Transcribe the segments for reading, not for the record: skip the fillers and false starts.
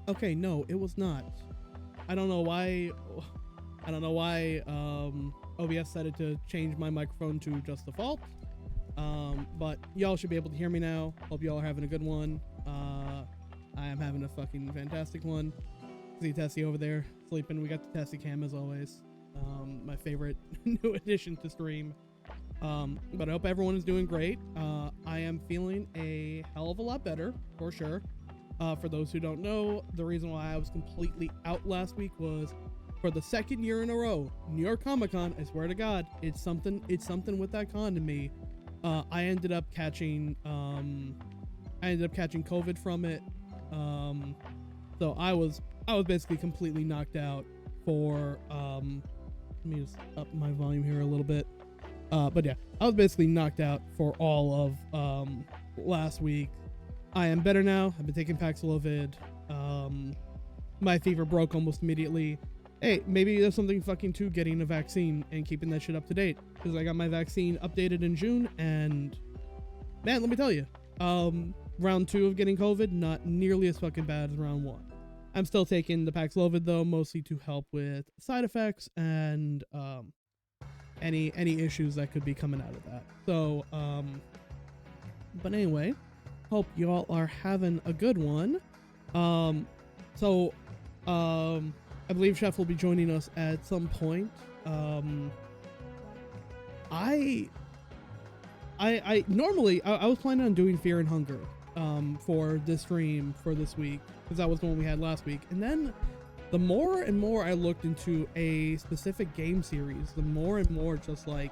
Okay, no, it was not. I don't know why. I don't know why OBS decided to change my microphone to just default. But y'all should be able to hear me now. Hope y'all are having a good one. I am having a fucking fantastic one. See Tessie over there sleeping. We got the Tessie cam as always. My favorite new addition to stream. But I hope everyone is doing great. I am feeling a hell of a lot better, for sure. For those who don't know, the reason why I was completely out last week was for the second year in a row, New York Comic Con. I swear to God, it's something with that con to me. I ended up catching COVID from it. So I was basically completely knocked out for let me just up my volume here a little bit. But yeah, I was basically knocked out for all of last week. I am better now. I've been taking Paxlovid. My fever broke almost immediately. Hey, maybe there's something fucking to getting a vaccine and keeping that shit up to date. Because I got my vaccine updated in June, and man, let me tell you, round 2 of getting COVID, not nearly as fucking bad as round 1. I'm still taking the Paxlovid though, mostly to help with side effects and any issues that could be coming out of that. So, but anyway. Hope y'all are having a good one. I believe Chef will be joining us at some point. I normally was planning on doing Fear and Hunger for this stream for this week, because that was the one we had last week. And then the more and more I looked into a specific game series, the more and more just like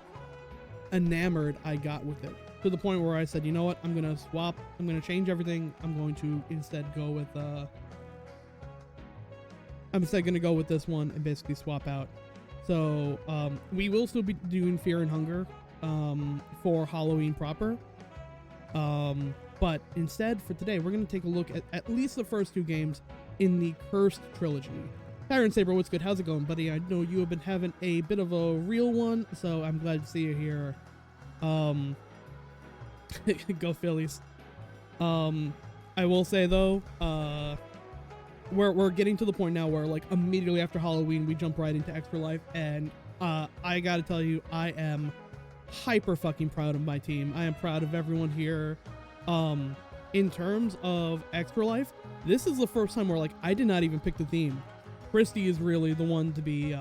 enamored I got with it. To the point where I said, you know what, I'm gonna swap, I'm gonna change everything. I'm going to instead go with go with this one and basically swap out. So we will still be doing Fear and Hunger for Halloween proper. But instead for today, we're gonna take a look at least the first 2 games in the Cursed Trilogy. Tyron Saber, what's good? How's it going, buddy? I know you have been having a bit of a real one, so I'm glad to see you here. Go Phillies. I will say though, we're getting to the point now where like immediately after Halloween we jump right into Extra Life, and I gotta tell you, I am hyper fucking proud of my team. I am proud of everyone here. In terms of Extra Life, this is the first time where like I did not even pick the theme. Christy is really the one to be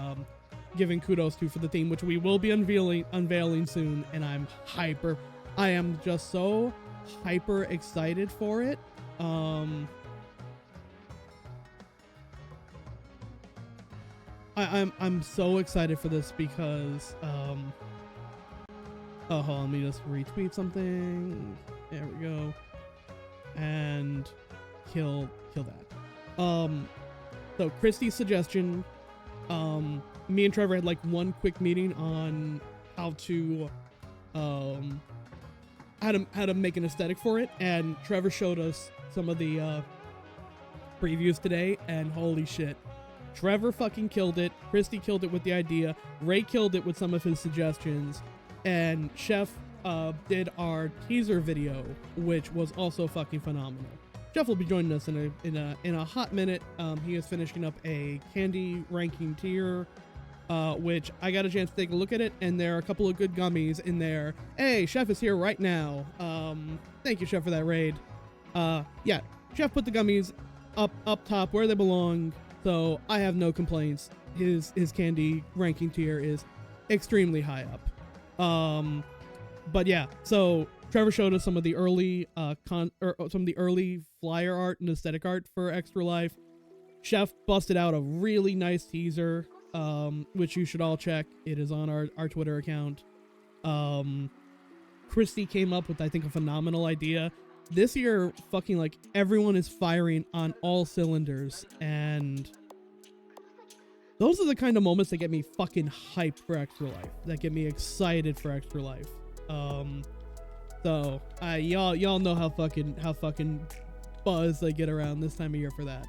giving kudos to for the theme, which we will be unveiling soon, and I am just so hyper excited for it. I'm so excited for this because oh, hold on, let me just retweet something. There we go. And kill that. So Christy's suggestion, me and Trevor had like one quick meeting on how to make an aesthetic for it, and Trevor showed us some of the previews today, and holy shit, Trevor fucking killed it. Christy killed it with the idea. Ray killed it with some of his suggestions, and Chef did our teaser video, which was also fucking phenomenal. Jeff will be joining us in a hot minute. He is finishing up a candy ranking tier which I got a chance to take a look at it, and there are a couple of good gummies in there. Hey, Chef is here right now. Thank you, Chef, for that raid. Yeah, Chef put the gummies up top where they belong, so I have no complaints. His candy ranking tier is extremely high up. But yeah, so Trevor showed us some of the early some of the early flyer art and aesthetic art for Extra Life. Chef busted out a really nice teaser, which you should all check. It is on our Twitter account. Christy came up with, I think, a phenomenal idea. This year, fucking like everyone is firing on all cylinders, and those are the kind of moments that get me fucking hyped for Extra Life, that get me excited for Extra Life. So y'all know how fucking buzzed I get around this time of year for that.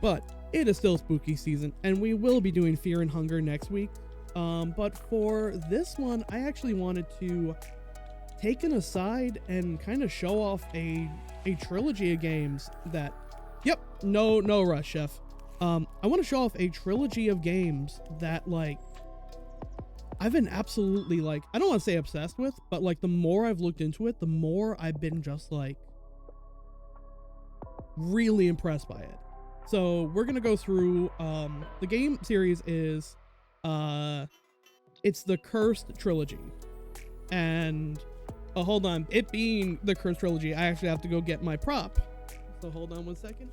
But it is still spooky season, and we will be doing Fear and Hunger next week. But for this one, I actually wanted to take an aside and kind of show off a trilogy of games that, yep, no rush, Chef. I want to show off a trilogy of games that, like, I've been absolutely, like, I don't want to say obsessed with, but like the more I've looked into it, the more I've been just like really impressed by it. So we're gonna go through the game series is it's the Cursed Trilogy. And hold on, it being the Cursed Trilogy, I actually have to go get my prop. So hold on 1 second.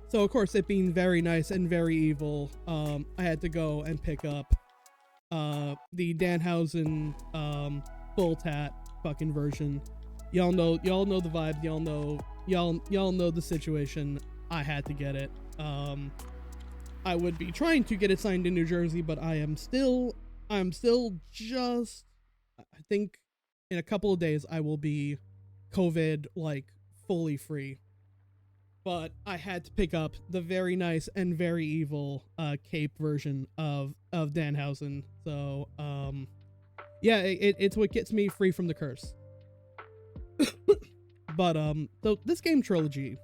So of course, it being very nice and very evil, I had to go and pick up the Danhausen full tat fucking version. Y'all know the vibe. Y'all know the situation. I had to get it. I would be trying to get it signed in New Jersey, but I'm still just, I think in a couple of days I will be COVID like fully free. But I had to pick up the very nice and very evil cape version of Danhausen. So yeah, it's what gets me free from the curse. But so this game trilogy,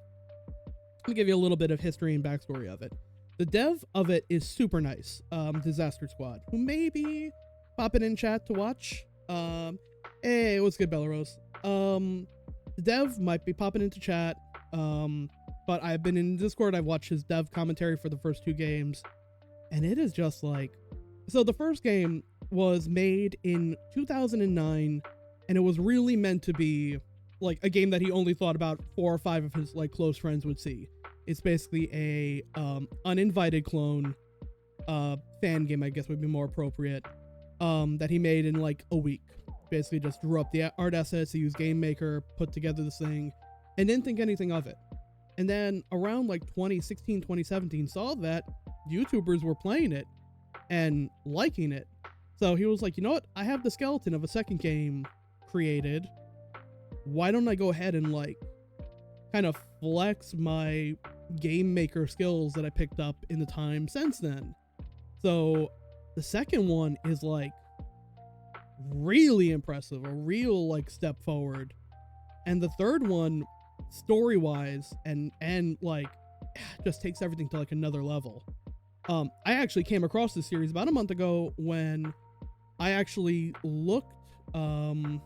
let me give you a little bit of history and backstory of it. The dev of it is super nice. Disaster Squad, who may be popping in chat to watch. Hey, what's good, Belarus? The dev might be popping into chat. But I've been in Discord, I've watched his dev commentary for the first 2 games, and it is just like, so the first game was made in 2009, and it was really meant to be like a game that he only thought about 4 or 5 of his like close friends would see. It's basically a uninvited clone fan game, I guess would be more appropriate, that he made in like a week. Basically just drew up the art assets, he used Game Maker, put together this thing, and didn't think anything of it. And then around like 2016, 2017, saw that YouTubers were playing it and liking it. So he was like, you know what? I have the skeleton of a second game created. Why don't I go ahead and like kind of flex my Game Maker skills that I picked up in the time since then? So the second one is like really impressive, a real like step forward. And the third one, story-wise and like just takes everything to like another level. I actually came across this series about a month ago when I actually looked, I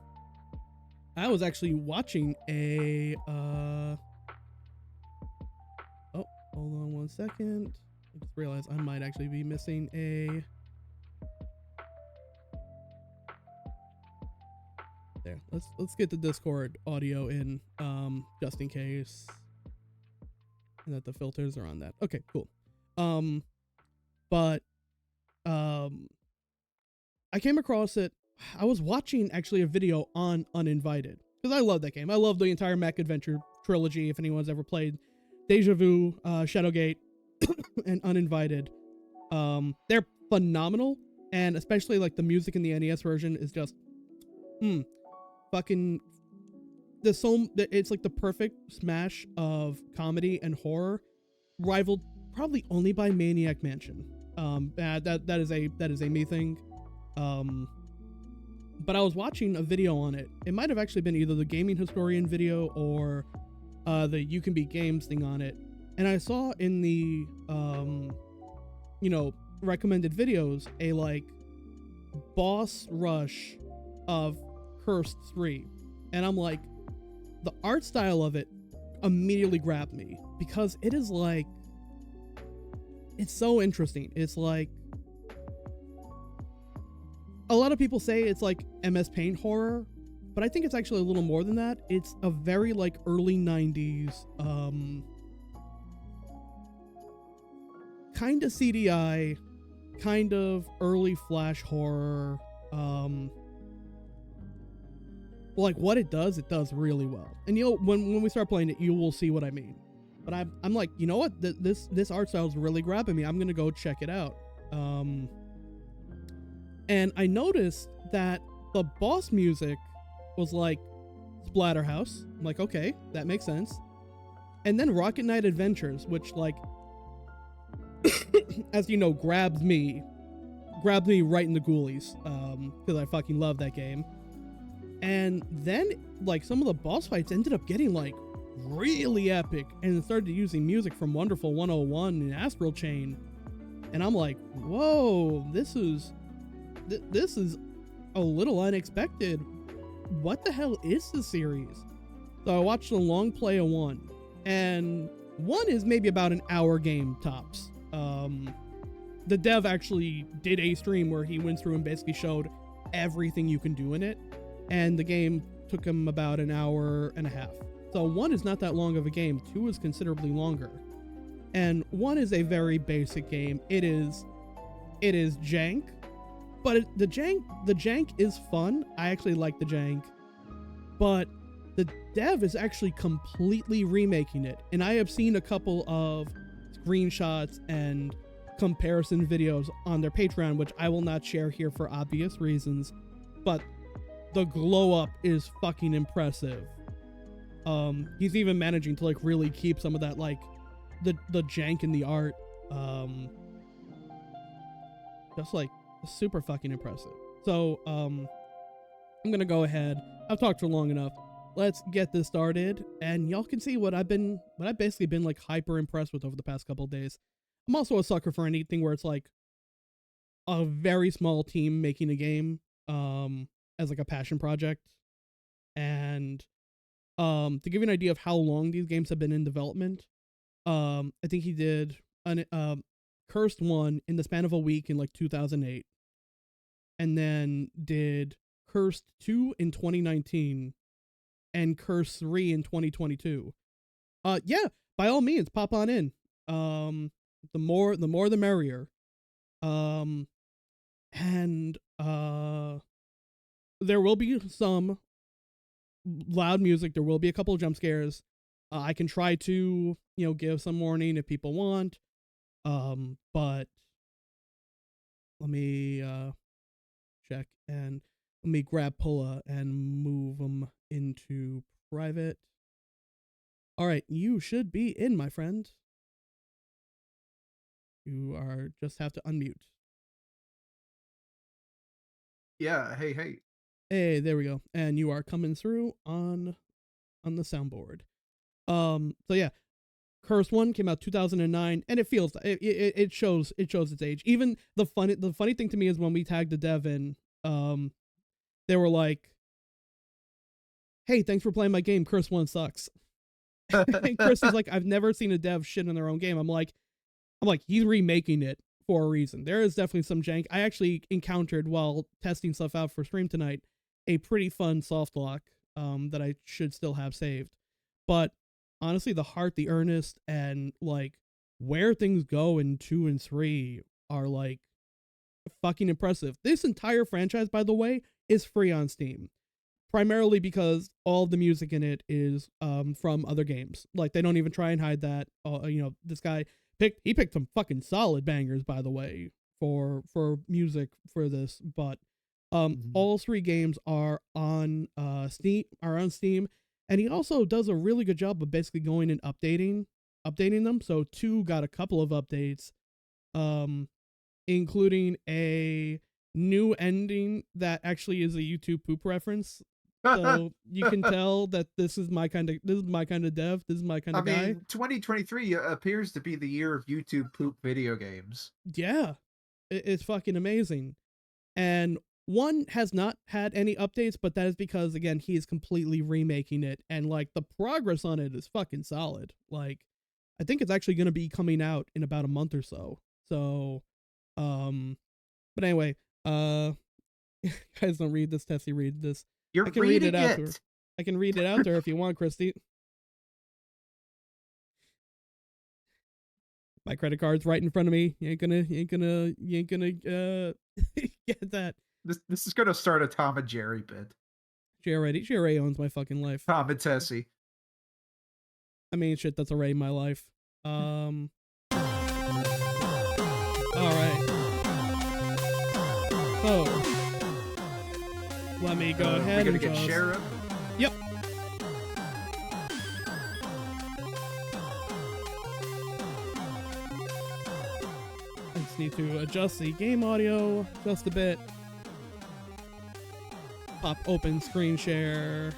was actually watching a oh, hold on 1 second. I just realized I might actually be missing a, there, let's get the Discord audio in, just in case, and that the filters are on that. Okay, cool. But I came across it. I was watching actually a video on Uninvited, because I love that game. I love the entire Mech Adventure trilogy. If anyone's ever played Deja Vu, Shadowgate, and Uninvited, they're phenomenal, and especially like the music in the NES version is just fucking, it's like the perfect smash of comedy and horror, rivaled probably only by Maniac Mansion. That is a me thing. Um, but I was watching a video on it. It might have actually been either the Gaming Historian video or the You Can Beat Games thing on it. And I saw in the recommended videos a like boss rush of Cursed 3. And I'm like, the art style of it immediately grabbed me because it is like, it's so interesting. It's like, a lot of people say it's like MS Paint horror, but I think it's actually a little more than that. It's a very like early 90s, kind of CDI, kind of early Flash horror. Like what it does really well. And when we start playing it, you will see what I mean. But I'm like, you know what? This art style is really grabbing me. I'm gonna go check it out. And I noticed that the boss music was like Splatterhouse. I'm like, okay, that makes sense. And then Rocket Knight Adventures, which like, as you know, grabbed me right in the ghoulies, because I fucking love that game. And then like some of the boss fights ended up getting like really epic, and started using music from Wonderful 101 and Astral Chain. And I'm like, whoa, this is a little unexpected. What the hell is this series? So I watched a long play of 1, and 1 is maybe about an hour game tops. The dev actually did a stream where he went through and basically showed everything you can do in it, and the game took him about an hour and a half. So 1 is not that long of a game. 2 is considerably longer. And 1 is a very basic game. It is jank, but the jank is fun. I actually like the jank, but the dev is actually completely remaking it. And I have seen a couple of screenshots and comparison videos on their Patreon, which I will not share here for obvious reasons, but the glow up is fucking impressive. He's even managing to like really keep some of that like the jank in the art, just like super fucking impressive. So I'm gonna go ahead. I've talked for long enough. Let's get this started, and y'all can see what I've basically been like hyper impressed with over the past couple of days. I'm also a sucker for anything where it's like a very small team making a game as like a passion project. And to give you an idea of how long these games have been in development, I think he did an Cursed 1 in the span of a week in like 2008, and then did Cursed 2 in 2019 and Cursed 3 in 2022. Yeah, by all means, pop on in. The more the merrier. And there will be some loud music. There will be a couple of jump scares. I can try to, give some warning if people want. But let me check, and let me grab Pulla and move them into private. All right, you should be in, my friend. You are just have to unmute. Yeah, hey. Hey, there we go. And you are coming through on the soundboard. So yeah, Cursed 1 came out 2009, and it feels it shows its age. Even the funny thing to me is when we tagged the dev in, they were like, "Hey, thanks for playing my game. Cursed 1 sucks." And Chris is like, "I've never seen a dev shit in their own game." I'm like, he's remaking it for a reason. There is definitely some jank. I actually encountered while testing stuff out for stream tonight a pretty fun soft lock that I should still have saved. But honestly, the heart, the earnest, and like where things go in 2 and 3 are like fucking impressive. This entire franchise, by the way, is free on Steam, primarily because all the music in it is from other games. Like they don't even try and hide that. This guy picked some fucking solid bangers, by the way, for music for this. But all 3 games are on Steam, and he also does a really good job of basically going and updating them. So 2 got a couple of updates. including a new ending that actually is a YouTube poop reference. So you can tell that this is my kind of dev. This is my kind I of guy. mean, 2023 appears to be the year of YouTube poop video games. Yeah, it's fucking amazing. And one has not had any updates, but that is because, again, he is completely remaking it, and like the progress on it is fucking solid. Like, I think it's actually going to be coming out in about a month or so. So, but anyway, guys, don't read this. Tessie, read this. You're I can read it reading out to her. it. I can read it out to her if you want, Christy. My credit card's right in front of me. You ain't gonna get that. This is gonna start a Tom and Jerry bit. She already owns my fucking life. Tom and Tessie. I mean, shit, that's already my life. All right. So, let me go ahead We're and gonna get Sheriff. Yep. I just need to adjust the game audio just a bit. Pop open screen share.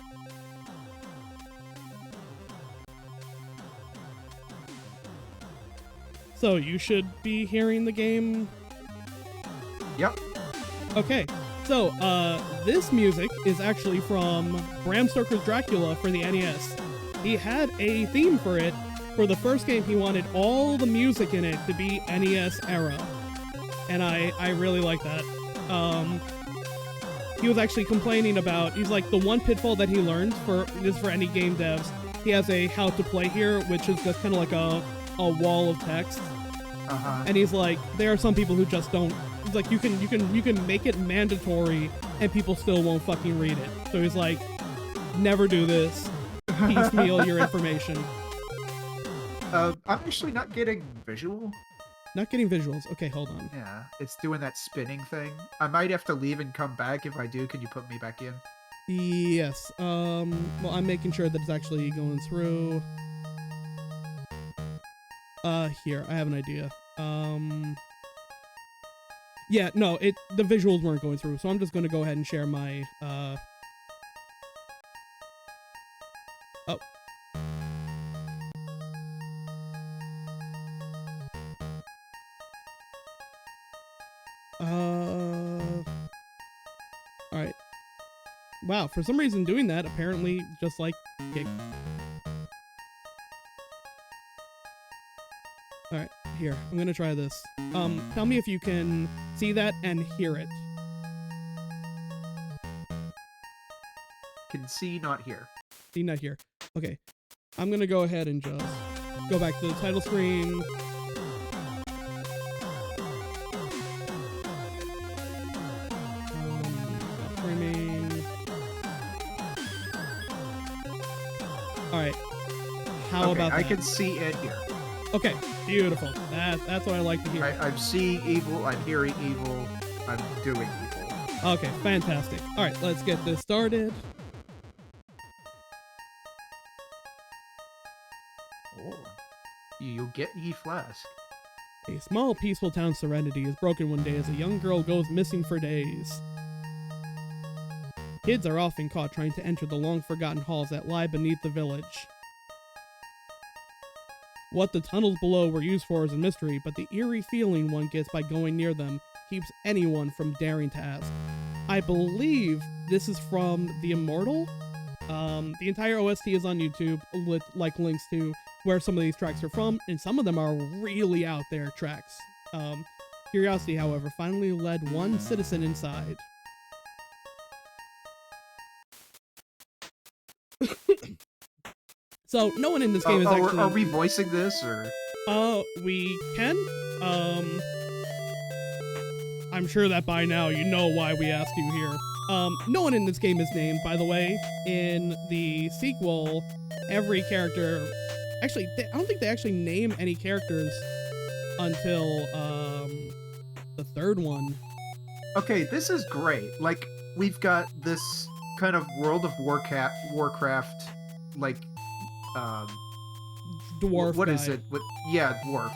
So you should be hearing the game. Yep. Okay. So this music is actually from Bram Stoker's Dracula for the NES. He had a theme for it. For the first game, he wanted all the music in it to be NES era. And I really like that. He was actually complaining about, he's like, the one pitfall that he learned for any game devs, he has a how to play here, which is just kind of like a wall of text. And he's like, there are some people who just don't, he's like, you can make it mandatory and people still won't fucking read it. So he's like, never do this. Piecemeal your information. I'm actually not getting visual. Not getting visuals. Okay, hold on. Yeah, it's doing that spinning thing. I might have to leave and come back. If I do, can you put me back in? Yes. Well, I'm making sure that it's actually going through. Here, I have an idea. Yeah, no, the visuals weren't going through, so I'm just going to go ahead and share my, Oh. Alright. Wow, for some reason doing that, apparently, just like... Okay. Alright, here, I'm gonna try this. Tell me if you can see that and hear it. Can see, not hear. See, not here. Okay. I'm gonna go ahead and just go back to the title screen. Stop framing. Alright. How about that? I can see and hear. Okay, beautiful. That's what I like to hear. I'm seeing evil, I'm hearing evil, I'm doing evil. Okay, fantastic. Alright, let's get this started. Oh. You get ye flask. A small, peaceful town's serenity is broken one day as a young girl goes missing for days. Kids are often caught trying to enter the long-forgotten halls that lie beneath the village. What the tunnels below were used for is a mystery, but the eerie feeling one gets by going near them keeps anyone from daring to ask. I believe this is from The Immortal. The entire OST is on YouTube with like links to where some of these tracks are from, and some of them are really out there tracks. Curiosity, however, finally led one citizen inside. So no one in this game is actually... Are we voicing this, or...? We can. I'm sure that by now you know why we asked you here. No one in this game is named, by the way. In the sequel, every character... Actually, I don't think they actually name any characters until, the third one. Okay, this is great. Like, we've got this kind of World of Warcraft, like, Dwarf what guy. is it? Yeah, dwarf.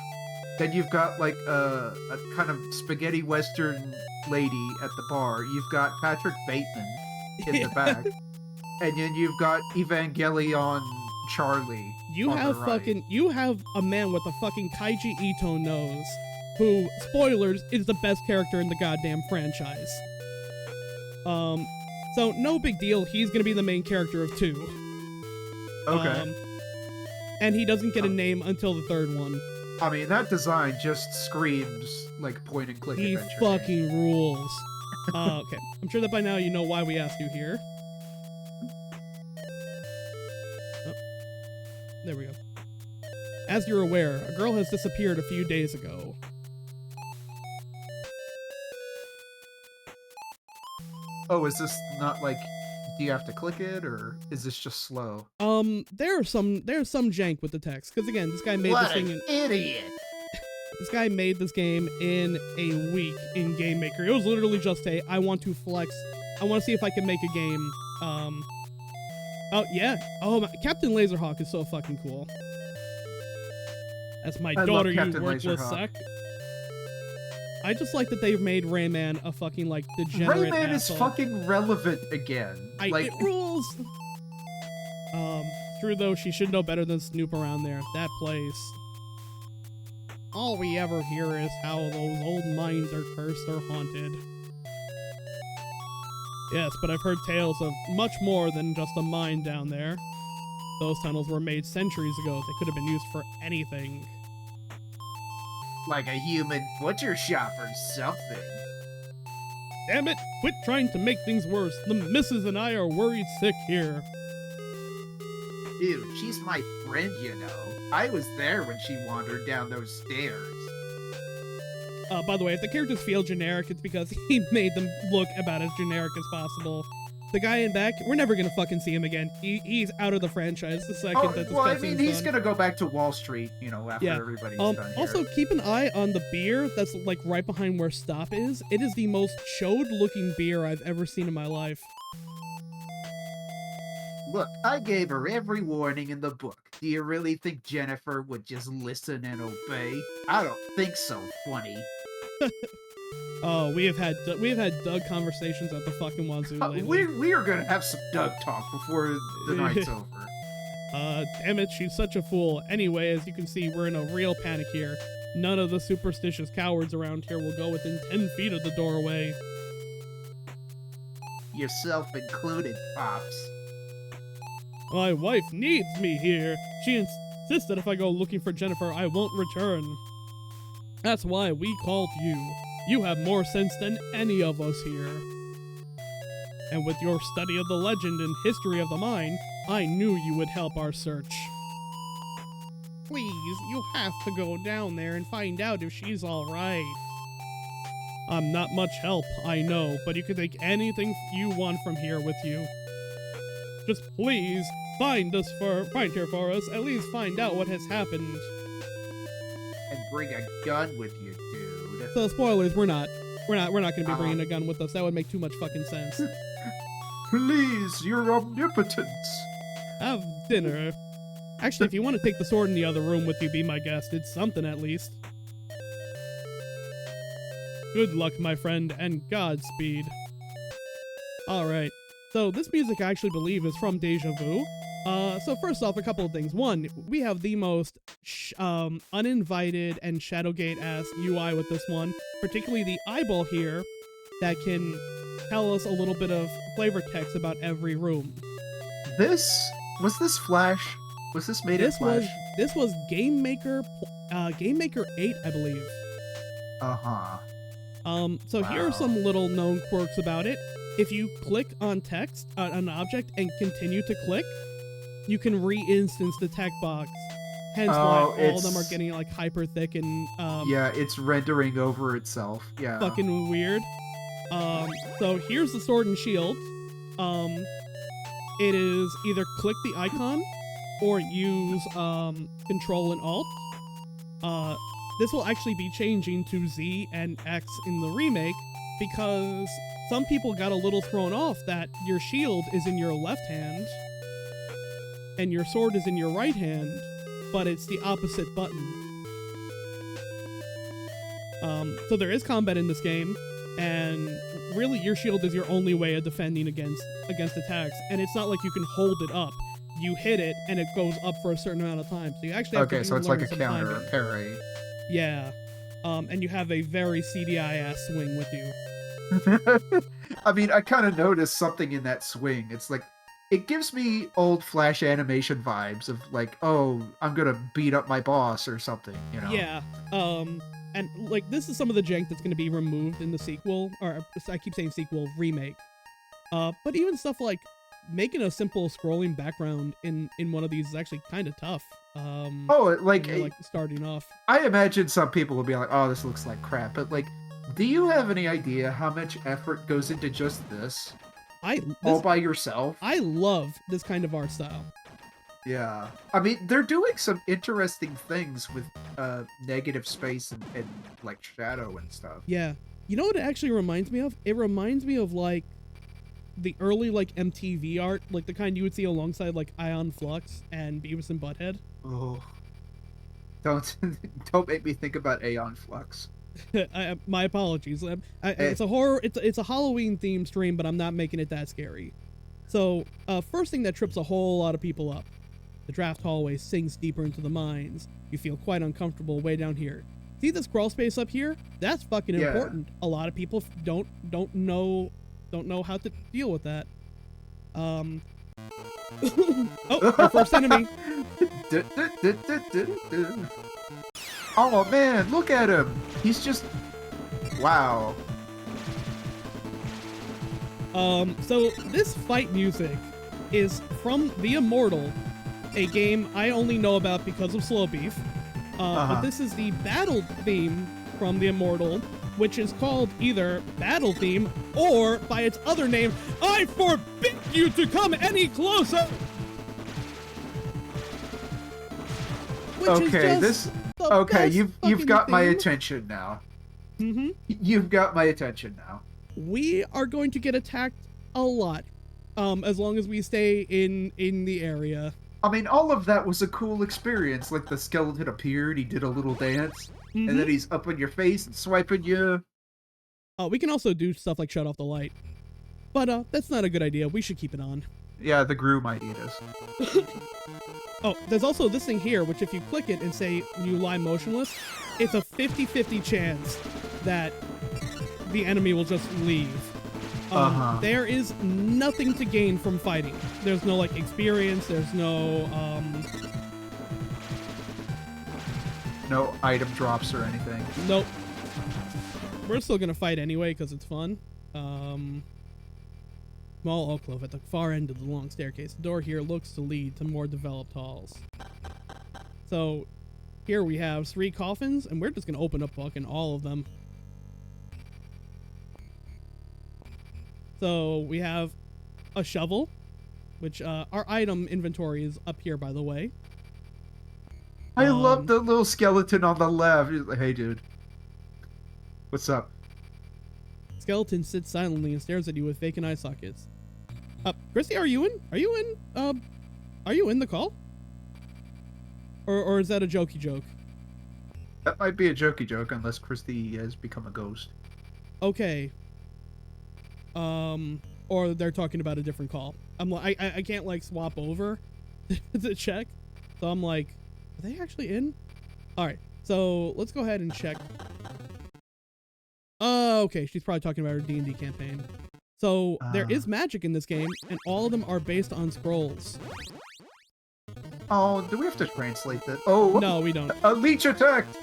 Then you've got like a kind of spaghetti western lady at the bar. You've got Patrick Bateman in the back, and then you've got Evangelion Charlie. You on have the right. you have a man with a fucking Kaiji Ito nose, who, spoilers, is the best character in the goddamn franchise. So no big deal. He's gonna be the main character of 2. Okay. And he doesn't get a name until the 3rd one. I mean, that design just screams like point and click He adventure. fucking rules. Okay. I'm sure that by now you know why we asked you here. Oh, there we go. As you're aware, a girl has disappeared a few days ago. Oh, is this not like, do you have to click it, or is this just slow? There's some jank with the text, because again, this guy made What this thing an idiot! This guy made this game in a week in Game Maker. It was literally just I want to flex. I want to see if I can make a game. Oh yeah. Oh, Captain Laserhawk is so fucking cool. That's my I love daughter, you Captain worthless Laserhawk. sack. I just like that they've made Rayman a fucking like degenerate Rayman is asshole. fucking relevant again. Like, It rules. True though, she should know better than snoop around there. That place. All we ever hear is how those old mines are cursed or haunted. Yes, but I've heard tales of much more than just a mine down there. Those tunnels were made centuries ago. They could have been used for anything. like a human butcher shop or something. Damn it! Quit trying to make things worse. The missus and I are worried sick here. Dude, she's my friend, you know. I was there when she wandered down those stairs. By the way, if the characters feel generic, it's because he made them look about as generic as possible. The guy in back, we're never gonna fucking see him again. He's out of the franchise the second that this well, I cutscene's mean, he's done. gonna go back to Wall Street, you know, after Yeah. everybody's done here. Also, keep an eye on the beer that's like right behind where Stop is. It is the most chode-looking beer I've ever seen in my life. Look, I gave her every warning in the book. Do you really think Jennifer would just listen and obey? I don't think so, funny. Oh, we have had Doug conversations at the fucking wazoo lately. We are gonna have some Doug talk before the night's over. Damn it, she's such a fool. Anyway, as you can see, we're in a real panic here. None of the superstitious cowards around here will go within 10 feet of the doorway. Yourself included, Pops. My wife needs me here. She insists that if I go looking for Jennifer, I won't return. That's why we called you. You have more sense than any of us here. And with your study of the legend and history of the mine, I knew you would help our search. Please, you have to go down there and find out if she's alright. I'm not much help, I know, but you can take anything you want from here with you. Just please, find her for us, at least find out what has happened. And bring a gun with you, dude. So spoilers, we're not gonna be bringing a gun with us. That would make too much fucking sense. Please, your omnipotence. Have dinner. Actually, if you want to take the sword in the other room with you, be my guest. It's something at least. Good luck, my friend, and Godspeed. Alright, so this music I actually believe is from Deja Vu. So first off, a couple of things. One, we have the most uninvited and Shadowgate-ass UI with this one, particularly the eyeball here that can tell us a little bit of flavor text about every room. Was this Flash? Was this made in Flash? This was Game Maker 8, I believe. Uh-huh. So here are some little known quirks about it. If you click on text, an object, and continue to click, you can re-instance the text box. Hence why all of them are getting like hyper thick and yeah, it's rendering over itself. Yeah. fucking weird. So here's the sword and shield. It is either click the icon or use Control and Alt. This will actually be changing to Z and X in the remake because some people got a little thrown off that your shield is in your left hand and your sword is in your right hand, but it's the opposite button. So there is combat in this game, and really your shield is your only way of defending against attacks, and it's not like you can hold it up. You hit it, and it goes up for a certain amount of time. So you actually have to so it's like a some counter, timing. a parry. Yeah. And you have a very CDI-ass swing with you. I mean, I kind of noticed something in that swing. It's like, it gives me old Flash animation vibes of like, oh, I'm gonna beat up my boss or something, you know? Yeah. And like this is some of the jank that's gonna be removed in the sequel, or I keep saying sequel, remake. But even stuff like making a simple scrolling background in one of these is actually kind of tough. Like starting off. I imagine some people will be like, oh, this looks like crap, but like, do you have any idea how much effort goes into just this? All by yourself? I love this kind of art style. Yeah. I mean, they're doing some interesting things with negative space and like shadow and stuff. Yeah. You know what it actually reminds me of? It reminds me of like the early like MTV art, like the kind you would see alongside like Ion Flux and Beavis and Butthead. Oh. Don't make me think about Aeon Flux. My apologies. It's a horror. It's a Halloween themed stream, but I'm not making it that scary. So, first thing that trips a whole lot of people up: the draft hallway sinks deeper into the mines. You feel quite uncomfortable way down here. See this crawl space up here? That's fucking important. A lot of people don't know how to deal with that. Oh, our first enemy. Oh man, look at him! He's just... wow. So this fight music is from The Immortal, a game I only know about because of Slow Beef. But this is the battle theme from The Immortal, which is called either Battle Theme or, by its other name, I forbid you to come any closer! Okay, you've got my attention now. Mm-hmm. You've got my attention now. We are going to get attacked a lot, as long as we stay in the area. I mean, all of that was a cool experience. Like the skeleton appeared, he did a little dance, and then he's up in your face and swiping you. We can also do stuff like shut off the light, but that's not a good idea. We should keep it on. Yeah, the Gru might eat us. Oh, there's also this thing here, which if you click it and say you lie motionless, it's a 50-50 chance that the enemy will just leave. There is nothing to gain from fighting. There's no, like, experience, there's no, no item drops or anything. Nope. We're still gonna fight anyway, because it's fun. Small alcove at the far end of the long staircase. The door here looks to lead to more developed halls. So, here we have 3 coffins, and we're just gonna open up fucking all of them. So, we have a shovel, which, our item inventory is up here, by the way. I love the little skeleton on the left. He's like, hey, dude. What's up? Skeleton sits silently and stares at you with vacant eye sockets. Christy, are you in the call? Or is that a jokey joke? That might be a jokey joke, unless Christy has become a ghost. Okay. Or they're talking about a different call. I'm like, I can't like swap over to check. So I'm like, are they actually in? Alright, so let's go ahead and check. Okay, she's probably talking about her D&D campaign. So there is magic in this game, and all of them are based on scrolls. Oh, do we have to translate that? Oh, no, we don't. A leech attacked!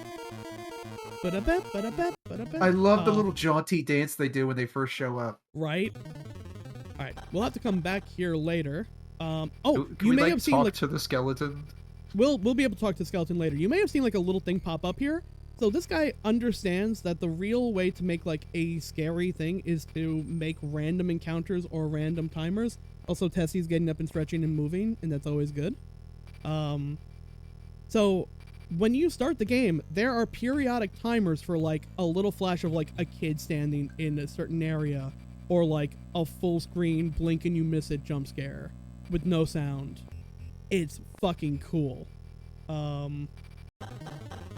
I love the little jaunty dance they do when they first show up. Right? Alright, we'll have to come back here later. Can you may have seen talk to the skeleton? We'll be able to talk to the skeleton later. You may have seen like a little thing pop up here. So this guy understands that the real way to make like a scary thing is to make random encounters or random timers. Also, Tessie's getting up and stretching and moving, and that's always good. So when you start the game, there are periodic timers for like a little flash of like a kid standing in a certain area, or like a full screen blink and you miss it jump scare with no sound. It's fucking cool.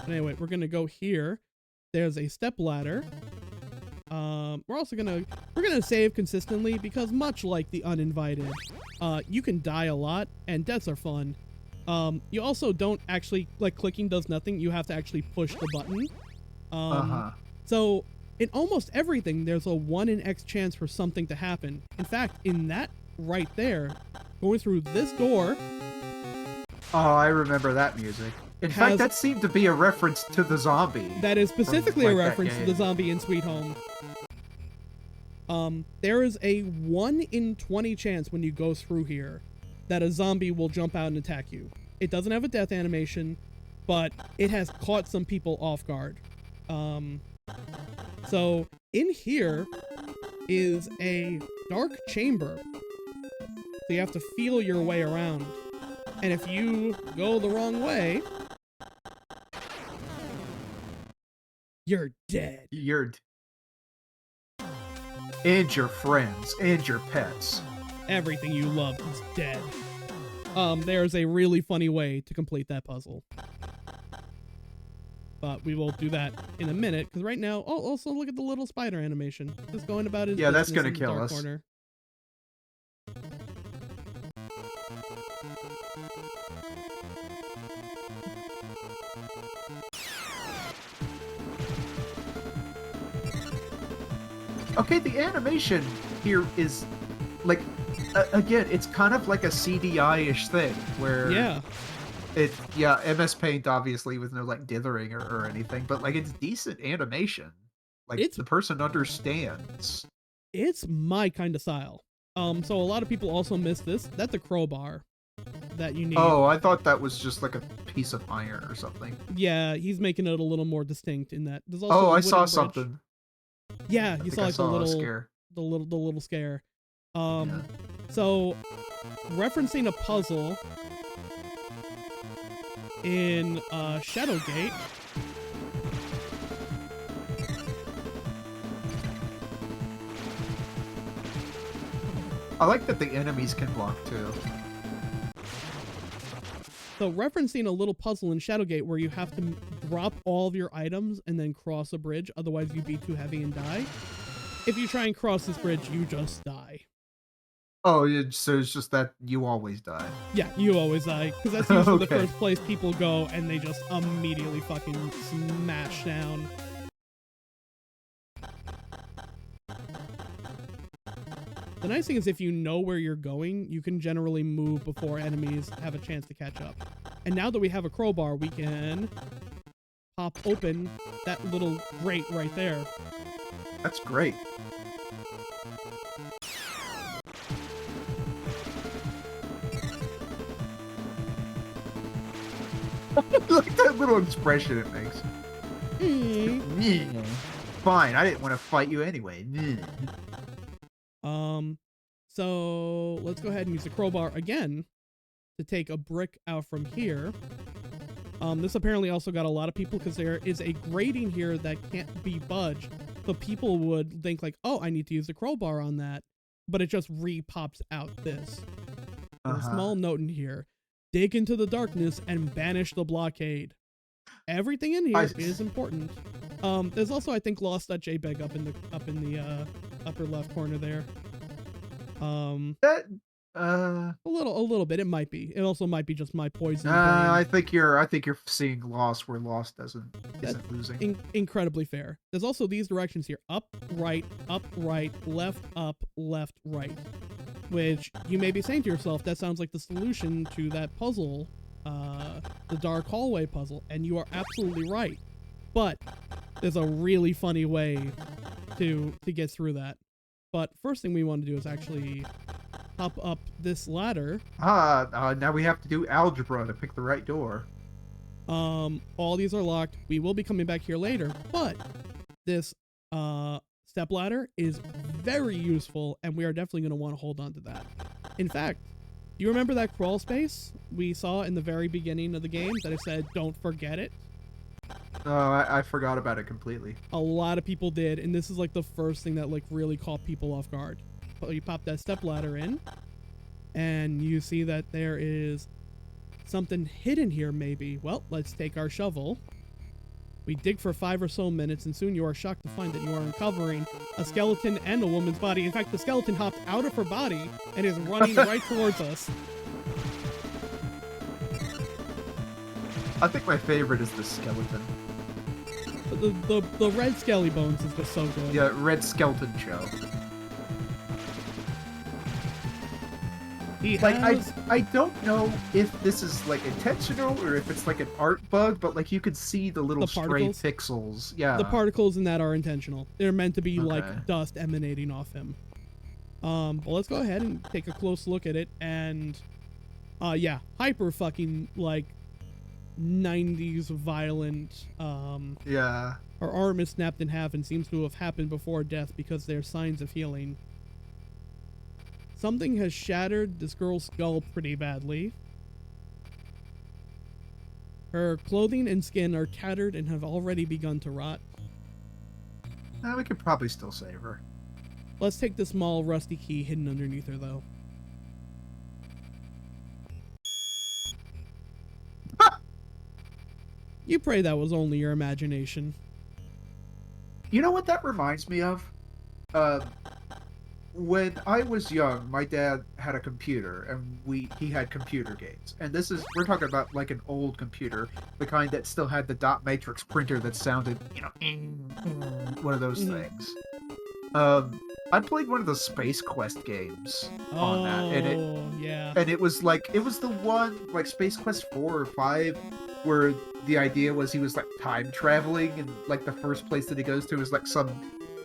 Anyway, we're gonna go here. there's a step ladder. We're also gonna save consistently because much like the uninvited, you can die a lot and deaths are fun. You also don't actually, like, clicking does nothing. You have to actually push the button. So in almost everything, there's a 1 in X chance for something to happen. In fact, in that right there, going through this door. Oh, I remember that music. In fact, that seemed to be a reference to the zombie. That is specifically a reference to the zombie in Sweet Home. There is a 1 in 20 chance when you go through here that a zombie will jump out and attack you. It doesn't have a death animation, but it has caught some people off guard. So in here is a dark chamber. So you have to feel your way around. And if you go the wrong way, you're dead. And your friends, and your pets. Everything you love is dead. There's a really funny way to complete that puzzle. But we will do that in a minute, because right now, oh, also look at the little spider animation. Just going about his that's business gonna in the kill dark us. Corner. Okay, the animation here is, like, again, it's kind of like a CDI-ish thing, where... MS Paint, obviously, with no, like, dithering or anything, but, like, it's decent animation. Like, the person understands. It's my kind of style. So a lot of people also miss this. That's a crowbar that you need. Oh, I thought that was just, like, a piece of iron or something. Yeah, he's making it a little more distinct in that. There's also I saw something. Yeah, you saw like the little scare. The little scare. So referencing a puzzle in Shadowgate. I like that the enemies can block too. So referencing a little puzzle in Shadowgate where you have to drop all of your items and then cross a bridge, otherwise you'd be too heavy and die. If you try and cross this bridge, you just die. Oh, so it's just that you always die. Yeah, you always die, because that's usually the first place people go, and they just immediately fucking smash down. The nice thing is if you know where you're going, you can generally move before enemies have a chance to catch up. And now that we have a crowbar, we can pop open that little grate right there. That's great. Look at that little expression it makes. Fine, I didn't want to fight you anyway. So let's go ahead and use the crowbar again to take a brick out from here. This apparently also got a lot of people because there is a grating here that can't be budged. So people would think like, oh, I need to use the crowbar on that. But it just re-pops out this. A small note in here. Dig into the darkness and banish the blockade. Everything in here is important. There's also, I think, lost.jpg up in the upper left corner there. A little bit. It might be. It also might be just my poison. I think you're seeing lost where lost isn't losing. Incredibly fair. There's also these directions here: up, right, left, up, left, right. Which you may be saying to yourself, that sounds like the solution to that puzzle, the dark hallway puzzle, and you are absolutely right. But there's a really funny way to get through that. But first thing we want to do is actually hop up this ladder. Now we have to do algebra to pick the right door. All these are locked. We will be coming back here later, but this step ladder is very useful, and we are definitely going to want to hold on to that. In fact, do you remember that crawl space we saw in the very beginning of the game that I said, don't forget it? I forgot about it completely. A lot of people did, and this is like the first thing that like really caught people off guard. But you pop that step ladder in, and you see that there is something hidden here maybe. Well, let's take our shovel We dig for 5 or so minutes, and soon you are shocked to find that you are uncovering a skeleton and a woman's body. In fact, the skeleton hopped out of her body and is running right towards us. I think my favorite is the skeleton. The red skelly bones is just so good. Yeah, Red Skeleton Show. He Like, has... I don't know if this is, like, intentional or if it's, like, an art bug, but, like, you can see the little stray pixels. Yeah. The particles in that are intentional. They're meant to be, Okay. like, dust emanating off him. Well, let's go ahead and take a close look at it, and... yeah, hyper fucking, like, 90s violent, Yeah. Her arm is snapped in half and seems to have happened before death because there are signs of healing. Something has shattered this girl's skull pretty badly. Her clothing and skin are tattered and have already begun to rot. We could probably still save her. Let's take the small rusty key hidden underneath her, though. You pray that was only your imagination. You know what that reminds me of? When I was young, my dad had a computer, and he had computer games. And we're talking about like an old computer, the kind that still had the dot matrix printer that sounded, one of those things. I played one of the Space Quest games on that, and it was the one, like Space Quest 4 or 5, where the idea was he was like time traveling, and like the first place that he goes to is like some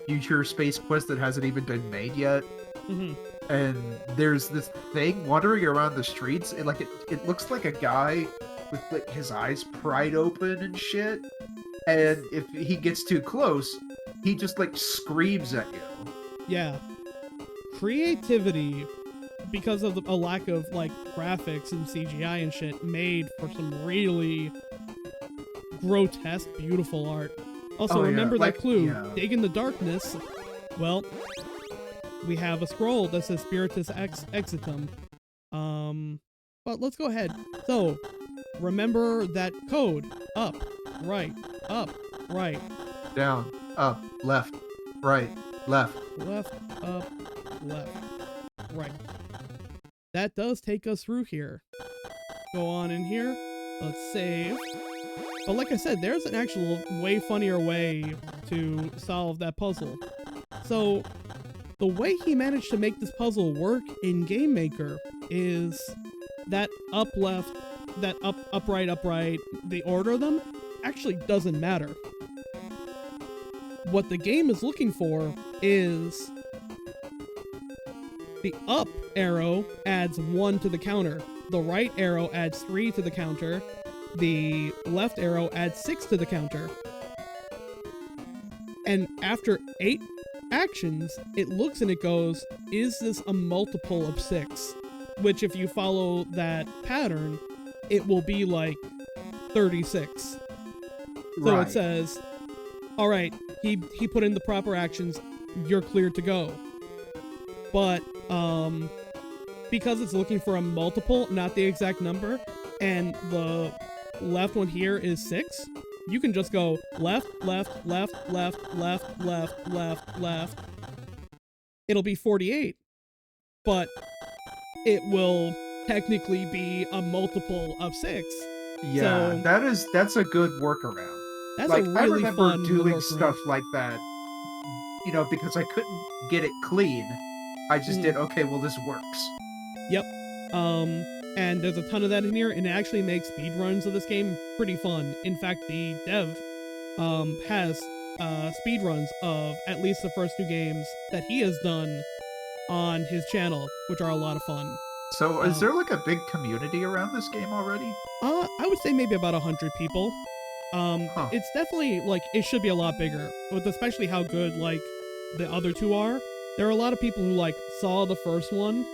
future space quest that hasn't even been made yet. Mm-hmm. And there's this thing wandering around the streets, and like it looks like a guy with like his eyes pried open and shit. And if he gets too close, he just like screams at you. Yeah. Creativity, because of a lack of like graphics and CGI and shit, made for some really grotesque, beautiful art. Also, remember that clue. Yeah. Dig in the darkness. Well, we have a scroll that says Spiritus Exitum. But let's go ahead. So, remember that code. Up, right, Down, up, left, right, left. left, up, left, right. That does take us through here. Go on in here. Let's save. But like I said, there's an actual way funnier way to solve that puzzle. So, the way he managed to make this puzzle work in Game Maker is that up, left, that up, right, the order of them actually doesn't matter. What the game is looking for is the up arrow adds 1 to the counter, the right arrow adds 3 to the counter, the left arrow adds 6 to the counter. And after 8 actions, it looks and it goes, is this a multiple of 6? Which, if you follow that pattern, it will be like 36. So Right. it says, all right, he put in the proper actions, you're clear to go. But because it's looking for a multiple, not the exact number, and the left one here is 6, you can just go left, left, left, left, left, left, left, left. It'll be 48, but it will technically be a multiple of 6. Yeah, So, that's a good workaround. that's Like, a I really remember fun doing workaround. stuff like that, because I couldn't get it clean. I just did, okay, well, this works. Yep. And there's a ton of that in here, and it actually makes speedruns of this game pretty fun. In fact, the dev has speedruns of at least the first 2 games that he has done on his channel, which are a lot of fun. So, is there like a big community around this game already? I would say maybe about 100 people. It's definitely, like, it should be a lot bigger, with especially how good, like, the other 2 are. There are a lot of people who, like, saw the first one,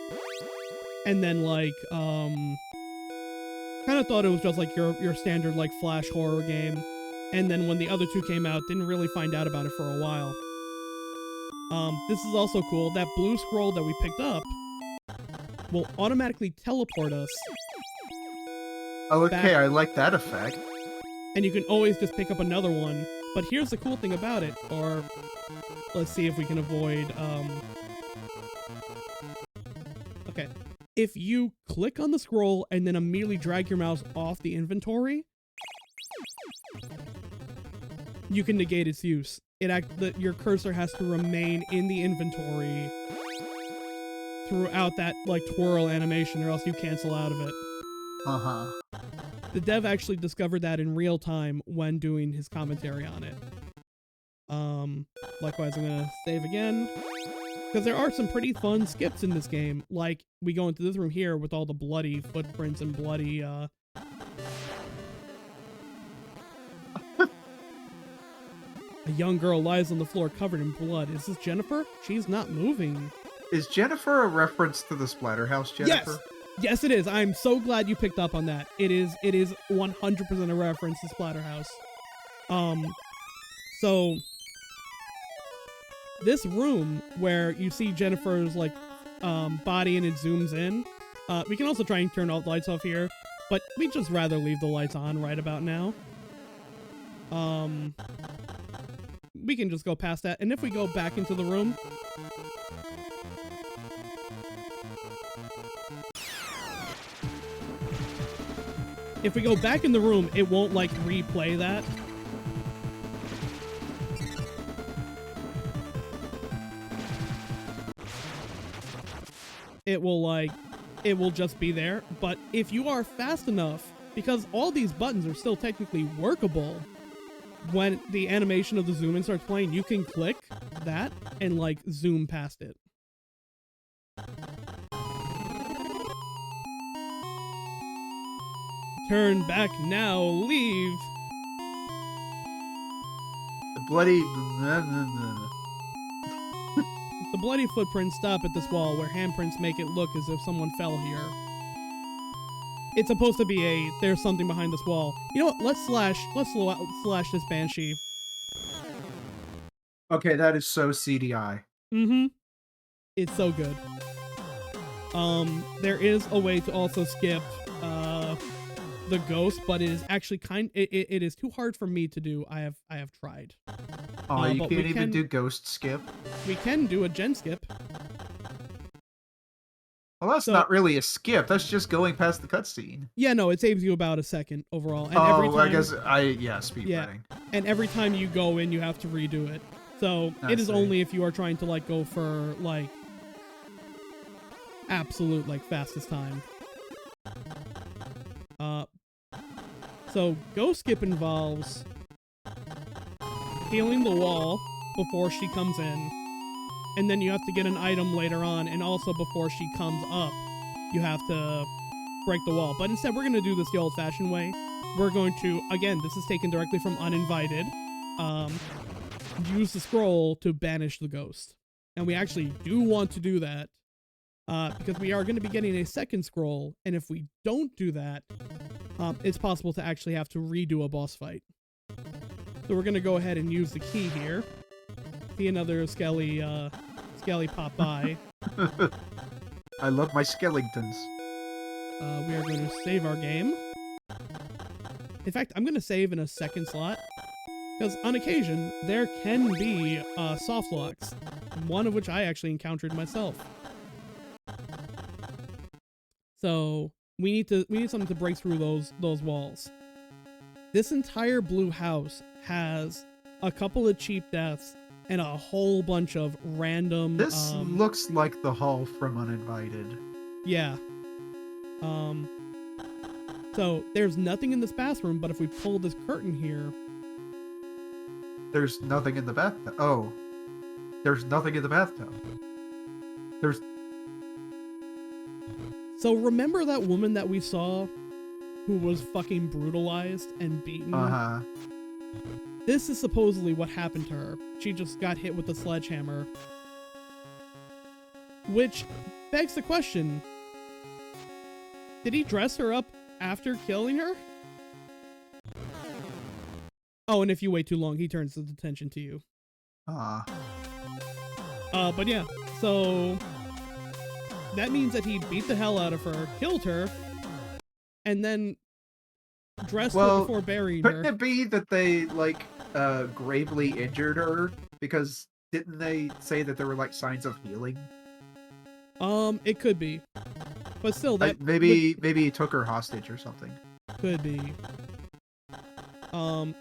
and then, like, kind of thought it was just, like, your standard, like, flash horror game, and then when the other 2 came out, didn't really find out about it for a while. This is also cool. That blue scroll that we picked up will automatically teleport us. Oh, okay, back. I like that effect. and you can always just pick up another one. But here's the cool thing about it, or let's see if we can avoid, okay. If you click on the scroll and then immediately drag your mouse off the inventory, you can negate its use. Your cursor has to remain in the inventory throughout that like twirl animation, or else you cancel out of it. Uh-huh. The dev actually discovered that in real time when doing his commentary on it. Likewise, I'm gonna save again, because there are some pretty fun skips in this game. Like, we go into this room here with all the bloody footprints and bloody, A young girl lies on the floor covered in blood. Is this Jennifer? She's not moving. Is Jennifer a reference to the Splatterhouse, Jennifer? Yes! Yes, it is. I'm so glad you picked up on that. It is 100% a reference to Splatterhouse. So this room where you see Jennifer's like body and it zooms in, we can also try and turn all the lights off here, but we'd just rather leave the lights on right about now. We can just go past that, and if we go back into the room, if we go back in the room, it won't like replay that. It will just be there. But if you are fast enough, because all these buttons are still technically workable, when the animation of the zoom in starts playing, you can click that and like zoom past it. Turn back now, leave. The bloody... The bloody footprints stop at this wall where handprints make it look as if someone fell here. It's supposed to be there's something behind this wall. You know what? Let's slash this banshee. Okay, that is so CDI. Mm-hmm. It's so good. There is a way to also skip the ghost, but it is actually it is too hard for me to do. I have tried. Oh, you can't even do ghost skip? We can do a gen skip. Well, that's not really a skip. That's just going past the cutscene. Yeah, no, it saves you about a second overall. And every time, I guess speedrunning. Yeah, and every time you go in, you have to redo it. So it is only if you are trying to like go for like absolute like fastest time. So ghost skip involves healing the wall before she comes in, and then you have to get an item later on, and also before she comes up, you have to break the wall. But instead, we're going to do this the old-fashioned way. We're going to, again, this is taken directly from Uninvited, use the scroll to banish the ghost. And we actually do want to do that, because we are going to be getting a second scroll, and if we don't do that, it's possible to actually have to redo a boss fight. So we're going to go ahead and use the key here. See another Skelly pop by. I love my Skellingtons. We are going to save our game. In fact, I'm going to save in a second slot, because on occasion, there can be soft locks, one of which I actually encountered myself. So we need something to break through those walls. This entire blue house has a couple of cheap deaths and a whole bunch of random... This looks like the hall from Uninvited. Yeah. So there's nothing in this bathroom, but if we pull this curtain here... There's nothing in the bathtub. Oh. There's nothing in the bathtub. There's... So remember that woman that we saw who was fucking brutalized and beaten? Uh-huh. This is supposedly what happened to her. She just got hit with a sledgehammer. Which begs the question, did he dress her up after killing her? Oh, and if you wait too long, he turns his attention to you. But yeah, so that means that he beat the hell out of her, killed her, and then dressed her Well, before burying couldn't her. it be that they like gravely injured her? Because didn't they say that there were like signs of healing? It could be, but still, that would Maybe he took her hostage or something. could be.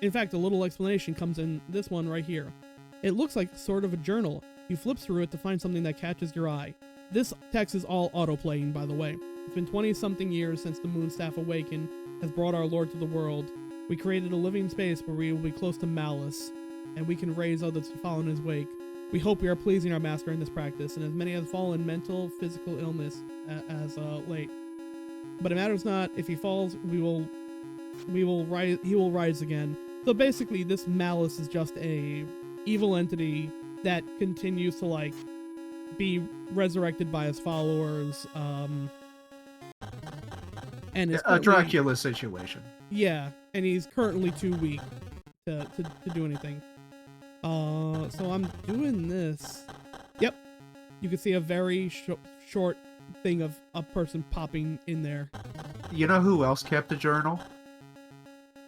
In fact, a little explanation comes in this one right here. It looks like sort of a journal. You flip through it to find something that catches your eye. This text is all autoplaying, by the way. It's been 20-something years since the Moonstaff Awakened has brought our Lord to the world. We created a living space where we will be close to malice, and we can raise others to follow in his wake. We hope we are pleasing our master in this practice, and as many have fallen mental, physical illness as late. But it matters not. If he falls, we will rise. He will rise again. So basically, this malice is just a evil entity that continues to like be resurrected by his followers. And is A Dracula situation. Yeah, and he's currently too weak to do anything. So I'm doing this. Yep, you can see a very short thing of a person popping in there. You know who else kept a journal?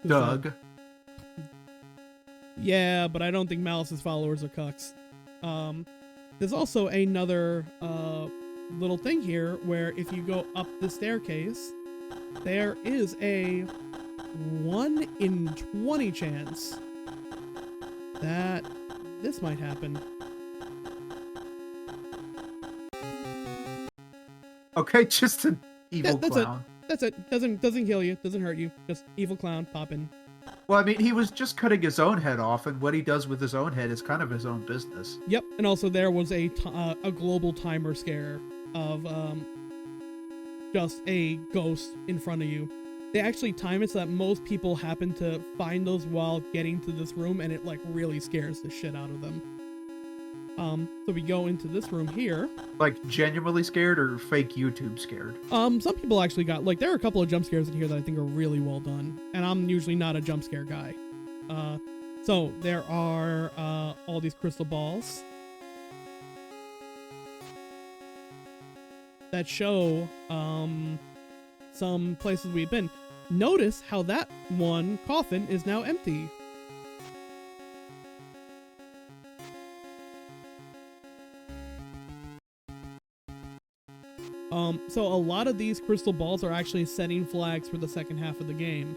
Who's Doug. that? Yeah, but I don't think Malice's followers are cucks. There's also another little thing here where if you go up the staircase, there is a 1 in 20 chance that this might happen. Okay, just an evil That's clown. That's it. Doesn't kill you. Doesn't hurt you. Just evil clown popping. Well, I mean, he was just cutting his own head off, and what he does with his own head is kind of his own business. Yep. And also there was a global timer scare of just a ghost in front of you. They actually time it so that most people happen to find those while getting to this room, and it like really scares the shit out of them. So we go into this room here. Like genuinely scared or fake YouTube scared? Some people actually got like there are a couple of jump scares in here that I think are really well done, and I'm usually not a jump scare guy. So there are all these crystal balls that show some places we've been. Notice how that one coffin is now empty. So a lot of these crystal balls are actually setting flags for the second half of the game.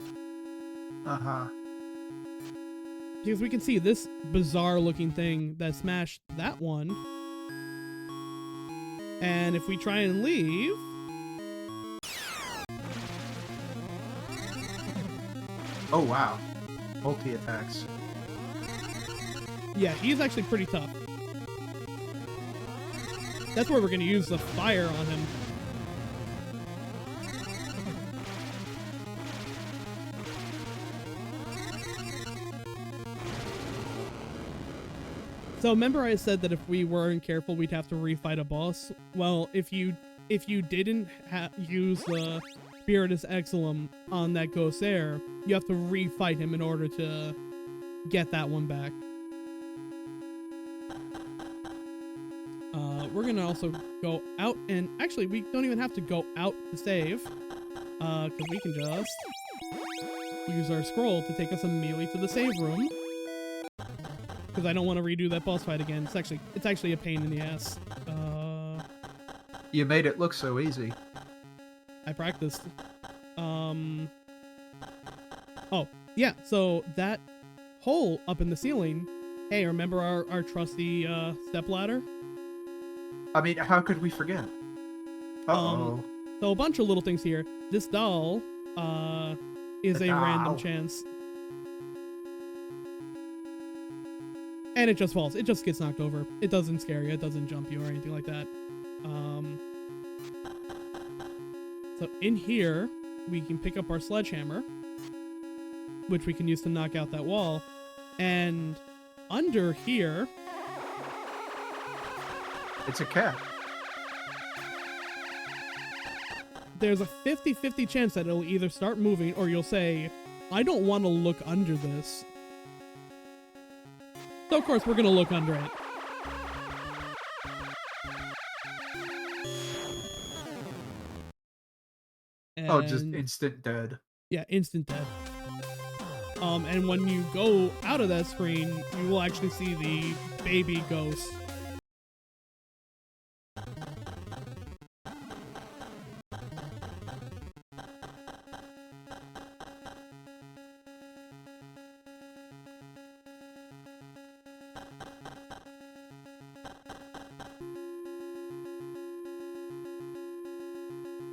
Uh-huh. Because we can see this bizarre looking thing that smashed that one. And if we try and leave... Oh, wow. Multi-attacks. Yeah, he's actually pretty tough. That's where we're going to use the fire on him. So remember I said that if we weren't careful, we'd have to refight a boss? Well, if you didn't use the Spiritus Exilum on that ghost there, you have to refight him in order to get that one back. We're gonna also go out, and actually we don't even have to go out to save, because we can just use our scroll to take us immediately to the save room. Because I don't want to redo that boss fight again. It's actually a pain in the ass. You made it look so easy. I practiced. Oh yeah. So that hole up in the ceiling. Hey, remember our trusty stepladder? I mean, how could we forget? Uh-oh. So a bunch of little things here. This doll is a random chance. And it just falls. It just gets knocked over. It doesn't scare you. It doesn't jump you or anything like that. So in here, we can pick up our sledgehammer, which we can use to knock out that wall. And under here... It's a cat. There's a 50-50 chance that it'll either start moving or you'll say, I don't want to look under this. So of course we're going to look under it. And Oh, just instant dead. Yeah, instant death. And when you go out of that screen, you will actually see the baby ghost.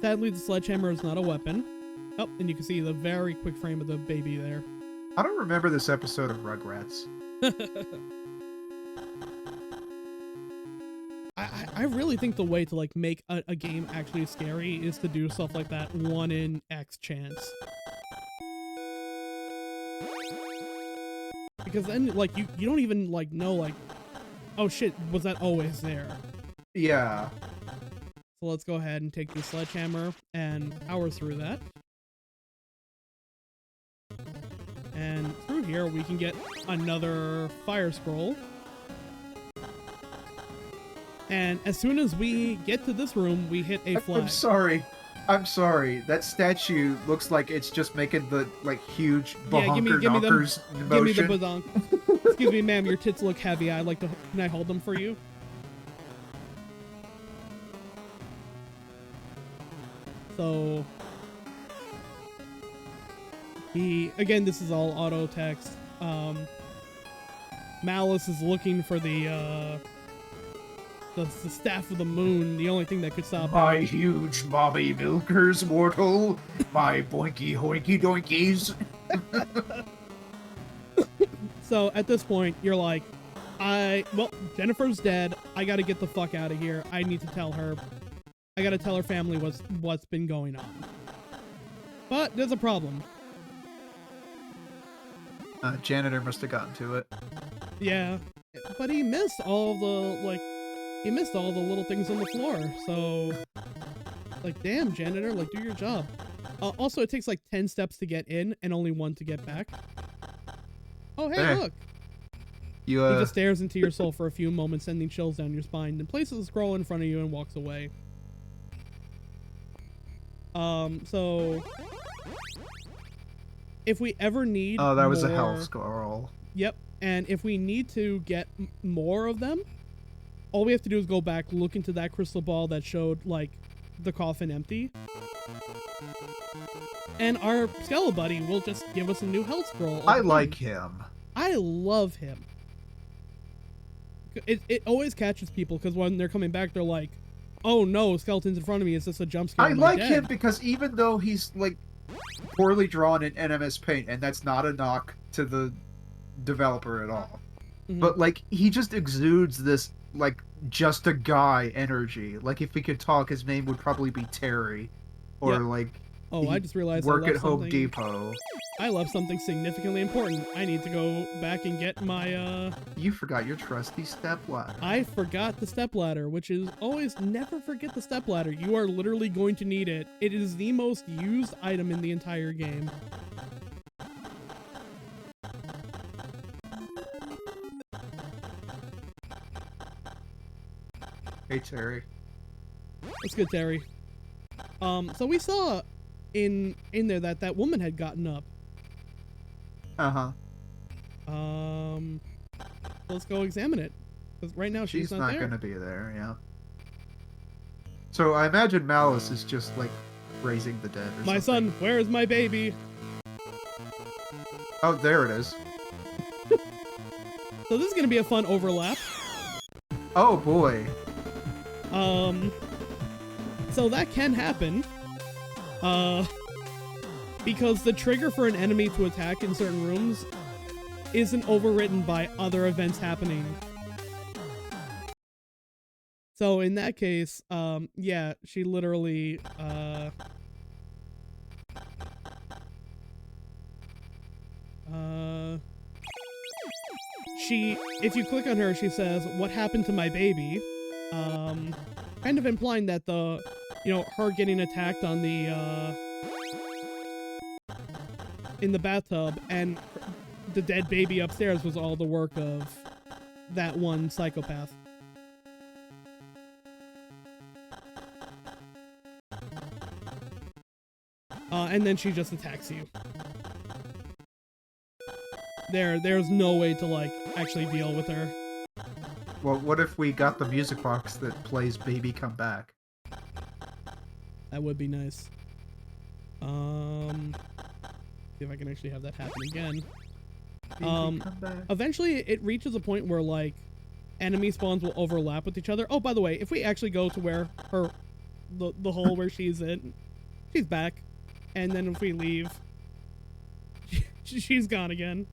Sadly, the sledgehammer is not a weapon. Oh, and you can see the very quick frame of the baby there. I don't remember this episode of Rugrats. I really think the way to like make a game actually scary is to do stuff like that 1 in X chance. Because then like you don't even like know like, oh shit, was that always there? Yeah. So let's go ahead and take the sledgehammer and power through that. And through here we can get another fire scroll. And as soon as we get to this room, we hit a flag. I'm sorry. That statue looks like it's just making the like huge bahonker give me knockers Give motion. me the badonk. Excuse me, ma'am, your tits look heavy. I'd like to. Can I hold them for you? So again, this is all auto text. Malice is looking for the staff of the moon, the only thing that could stop My him. huge mobby milkers, mortal. My boinky hoinky doinkies. So at this point, you're like, well, Jennifer's dead. I gotta get the fuck out of here. I need to tell her. I gotta tell her family what's been going on. But there's a problem. Janitor must have gotten to it. Yeah, but he missed all the little things on the floor. So, like, damn, janitor, like, do your job. Also, it takes like 10 steps to get in and only 1 to get back. Oh, hey, look. He just stares into your soul for a few moments, sending chills down your spine, then places a scroll in front of you and walks away. So if we ever need Oh, that was a more, health scroll. Yep, and if we need to get more of them, all we have to do is go back, look into that crystal ball that showed, like, the coffin empty. And our Skeleton buddy will just give us a new health scroll. I like him. I love him. It always catches people, because when they're coming back, they're like, oh no, skeleton's in front of me, is this a jump scare? I like him because even though he's, like, poorly drawn in NMS Paint, and that's not a knock to the developer at all, but, like, he just exudes this, like, just a guy energy. Like, if he could talk, his name would probably be Terry. Or, like, oh, I just realized work at Home Depot. I love something significantly important. I need to go back and get my, You forgot your trusty stepladder. I forgot the stepladder, which is always never forget the stepladder. You are literally going to need it. It is the most used item in the entire game. Hey, Terry. What's good, Terry? So we saw in there that woman had gotten up. Uh-huh. Let's go examine it. Because right now she's not there. Gonna be there, yeah. So I imagine Malice is just, like, raising the dead or My something. son, where is my baby? Oh, there it is. So this is gonna be a fun overlap. Oh, boy. So that can happen. Because the trigger for an enemy to attack in certain rooms isn't overwritten by other events happening. So in that case, yeah, she literally, if you click on her, she says, "What happened to my baby?" Kind of implying that her getting attacked on in the bathtub and the dead baby upstairs was all the work of that one psychopath. and then she just attacks you. There's no way to, like, actually deal with her. Well, what if we got the music box that plays Baby Come Back? That would be nice. See if I can actually have that happen again. Baby Come Back. Eventually it reaches a point where, like, enemy spawns will overlap with each other. Oh, by the way, if we actually go to where the hole where she's in, she's back. And then if we leave, she's gone again.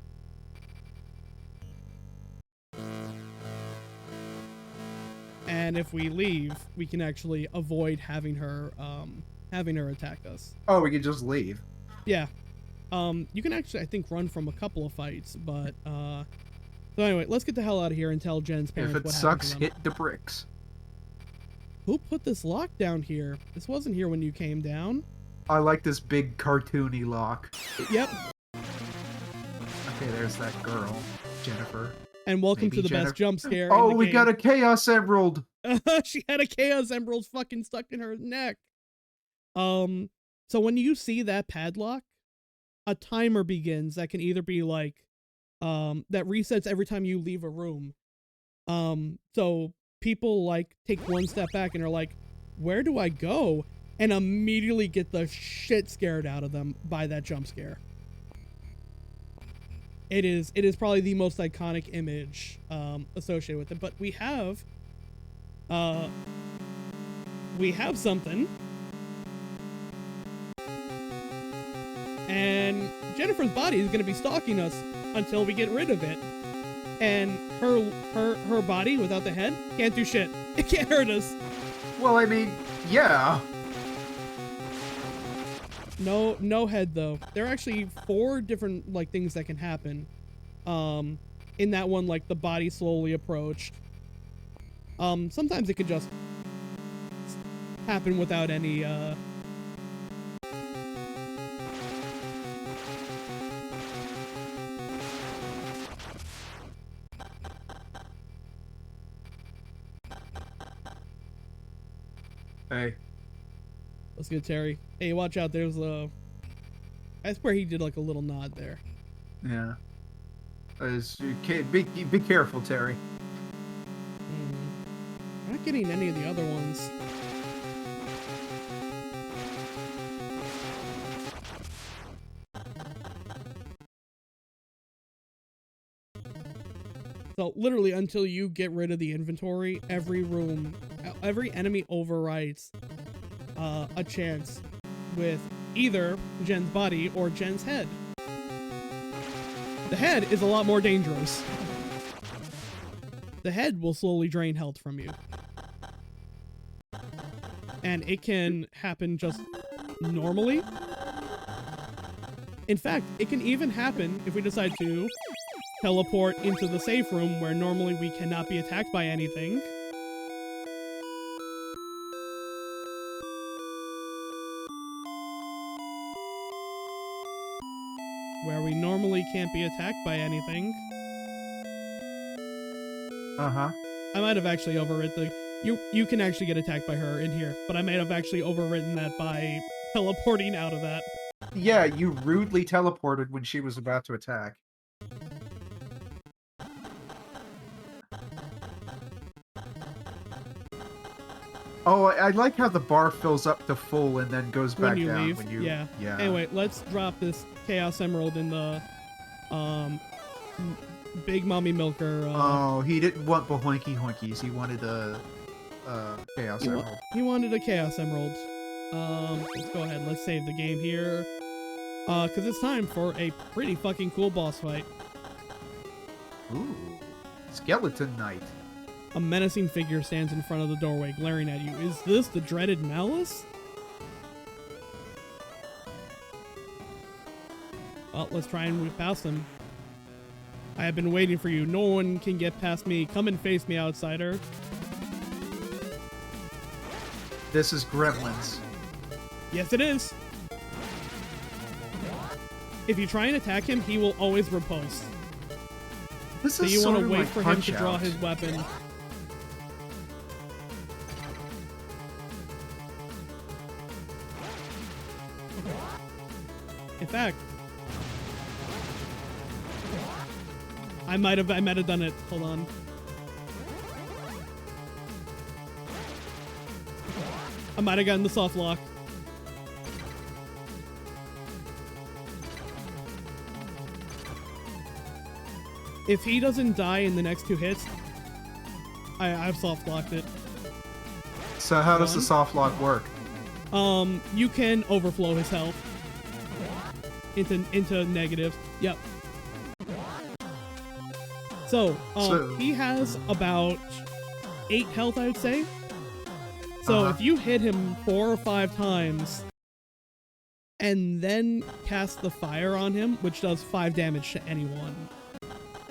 And if we leave, we can actually avoid having her attack us. Oh, we can just leave. Yeah. You can actually, I think, run from a couple of fights, but so anyway, let's get the hell out of here and tell Jen's parents If it what sucks, happened to them. hit the bricks. Who put this lock down here? This wasn't here when you came down. I like this big cartoony lock. Yep. Okay, there's that girl, Jennifer. And welcome Maybe to the Jennifer. best jump scare. Oh, in the we game. got a Chaos Emerald. She had a Chaos Emerald fucking stuck in her neck. So when you see that padlock, a timer begins that can either be like, that resets every time you leave a room. So people like take one step back and are like, where do I go? And immediately get the shit scared out of them by that jump scare. It is probably the most iconic image associated with it, but we have something. And Jennifer's body is going to be stalking us until we get rid of it. And her body without the head can't do shit. It can't hurt us. Well, I mean, yeah. No head though. There are actually 4 different like things that can happen. In that one, like the body slowly approached. Sometimes it could just happen without any Hey. Let's go, Terry. Hey, watch out. There's a... I swear he did like a little nod there. Yeah. Be careful, Terry. I'm not getting any of the other ones. So literally until you get rid of the inventory, every enemy overwrites a chance with either Jen's body or Jen's head. The head is a lot more dangerous. The head will slowly drain health from you. And it can happen just normally. In fact, it can even happen if we decide to teleport into the safe room where normally we cannot be attacked by anything. Where we normally can't be attacked by anything. Uh-huh. I might have actually overwritten you can actually get attacked by her in here, but I might have actually overwritten that by teleporting out of that. Yeah, you rudely teleported when she was about to attack. Oh, I like how the bar fills up to full and then goes back down leave. when you... Yeah. Anyway, let's drop this Chaos Emerald in the Big Mommy Milker. Oh, he didn't want Bohoinky Hoinkies. He wanted a Chaos Emerald. He wanted a Chaos Emerald. Let's go ahead. Let's save the game here. Because it's time for a pretty fucking cool boss fight. Ooh. Skeleton Knight. A menacing figure stands in front of the doorway, glaring at you. Is this the dreaded Malice? Well, let's try and move past him. I have been waiting for you. No one can get past me. Come and face me, outsider. This is Gremlins. Yes, it is. If you try and attack him, he will always riposte. This So is you sort want of to wait like for him to draw Punch-Out. his weapon. In fact, I might have done it. Hold on. I might have gotten the soft lock. If he doesn't die in the next 2 hits, I've soft locked it. So how does the soft lock work? You can overflow his health into negatives. Yep. So, he has about 8 health, I would say. So if you hit him 4 or 5 times and then cast the fire on him, which does 5 damage to anyone.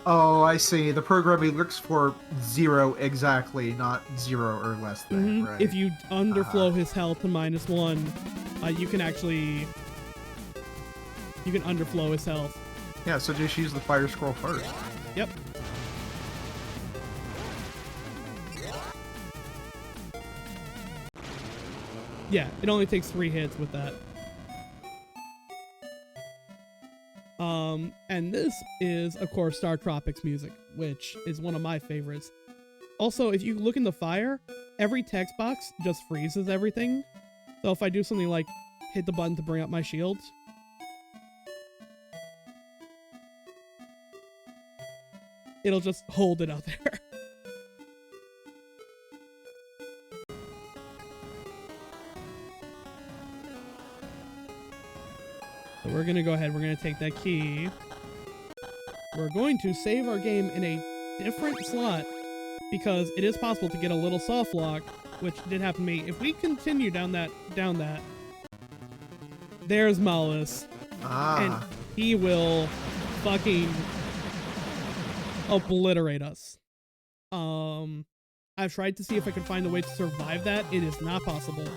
Oh, I see. The programming looks for 0 exactly, not 0 or less than, right? If you underflow his health to -1, you can actually... You can underflow his health. Yeah, so just use the fire scroll first. Yep. Yeah, it only takes 3 hits with that. And this is, of course, Star Tropics music, which is one of my favorites. Also, if you look in the fire, every text box just freezes everything. So if I do something like hit the button to bring up my shield, it'll just hold it out there. So we're going to go ahead. We're going to take that key. We're going to save our game in a different slot because it is possible to get a little soft lock, which did happen to me. If we continue down that, there's Malus. And he will fucking obliterate us. I've tried to see if I could find a way to survive that. It is not possible.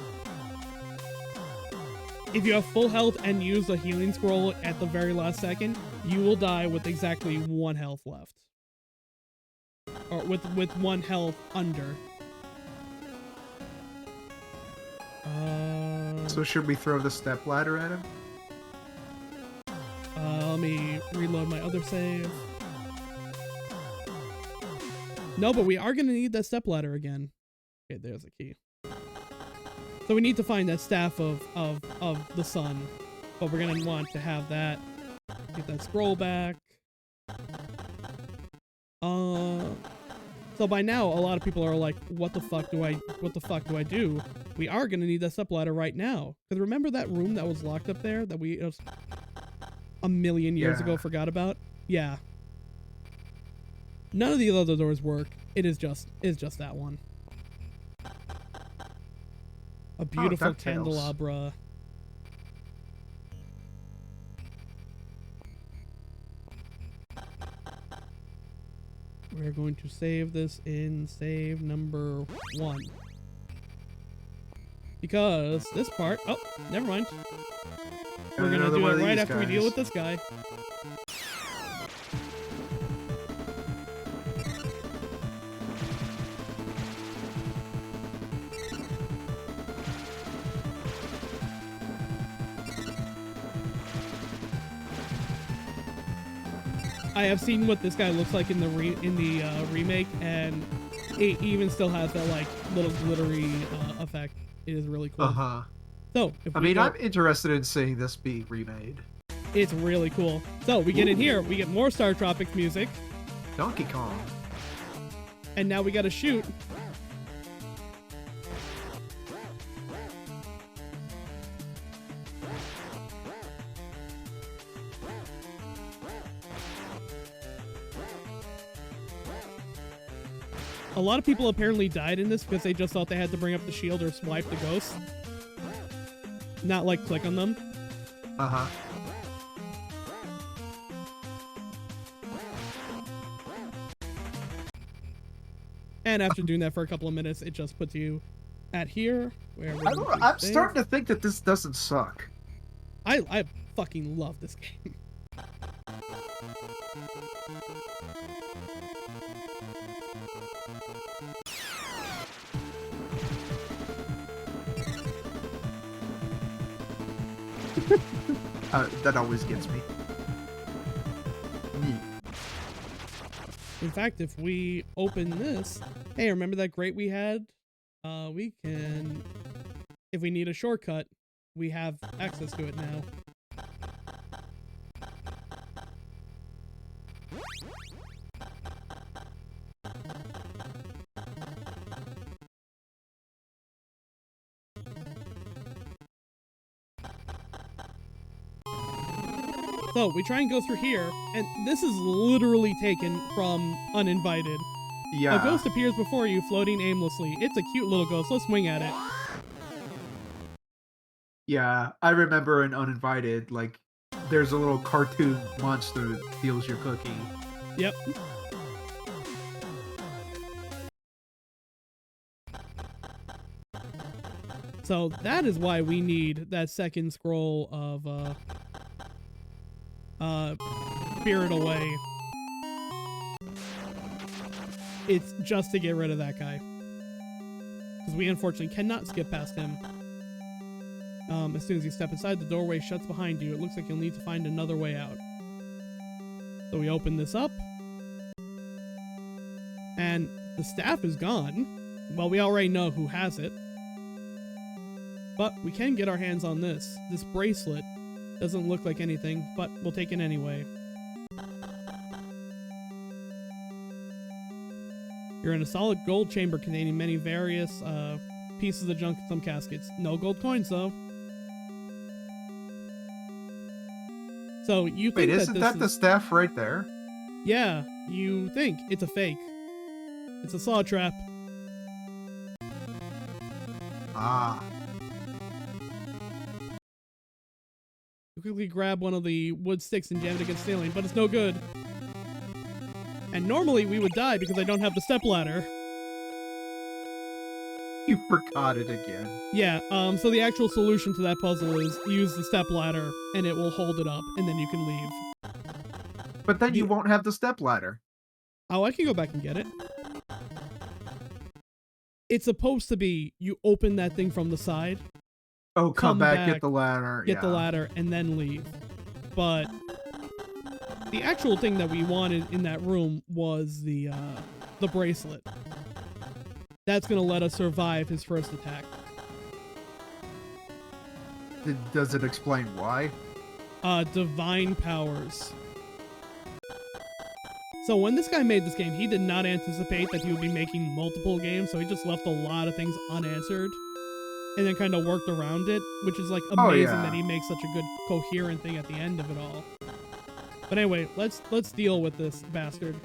If you have full health and use the healing scroll at the very last second, you will die with exactly 1 health left. Or with 1 health under. So should we throw the step ladder at him? Let me reload my other save. No, but we are going to need that step ladder again. Okay, there's a key. So we need to find that staff of the sun, but we're gonna want to have that. Get that scroll back. So by now, a lot of people are like, "What the fuck do I do?" We are gonna need that step ladder right now. Because remember that room that was locked up there that we a million years ago forgot about? Yeah. None of the other doors work. It is just that one. A beautiful candelabra. We're going to save this in save number 1. Because this part... Oh, never mind. We're going to do it right after we deal with this guy. I have seen what this guy looks like in the remake, and it even still has that like little glittery effect. It is really cool. So, I'm interested in seeing this be remade. It's really cool. So we get in here, we get more Star Tropics music. Donkey Kong. And now we gotta shoot. A lot of people apparently died in this because they just thought they had to bring up the shield or swipe the ghosts. Not like click on them. And after doing that for a couple of minutes, it just puts you at here. Where I'm starting to think that this doesn't suck. I fucking love this game. That always gets me. In fact, if we open this, hey, remember that grate we had? We can, if we need a shortcut, we have access to it now. So we try and go through here, and this is literally taken from Uninvited. Yeah. A ghost appears before you, floating aimlessly. It's a cute little ghost. Let's swing at it. Yeah, I remember in Uninvited, like, there's a little cartoon monster that steals your cookie. Yep. So that is why we need that second scroll of Spirit Away. It's just to get rid of that guy. Because we unfortunately cannot skip past him. As soon as you step inside, the doorway shuts behind you. It looks like you'll need to find another way out. So we open this up. And the staff is gone. Well, we already know who has it. But we can get our hands on this. This bracelet doesn't look like anything, but we'll take it anyway. You're in a solid gold chamber containing many various pieces of junk and some caskets. No gold coins, though. So you think Wait, isn't that the staff right there? Yeah, you think it's a fake. It's a saw trap. Ah. You quickly grab one of the wood sticks and jam it against the ceiling, but it's no good. And normally we would die because I don't have the stepladder. You forgot it again. Yeah, so the actual solution to that puzzle is use the stepladder and it will hold it up and then you can leave. But then you won't have the stepladder. Oh, I can go back and get it. It's supposed to be you open that thing from the side. Oh, come back, get the ladder. Get the ladder and then leave. But the actual thing that we wanted in that room was the bracelet. That's going to let us survive his first attack. Does it explain why? Divine powers. So when this guy made this game, he did not anticipate that he would be making multiple games, so he just left a lot of things unanswered and then kind of worked around it, which is like amazing that he makes such a good coherent thing at the end of it all. But anyway, let's deal with this bastard.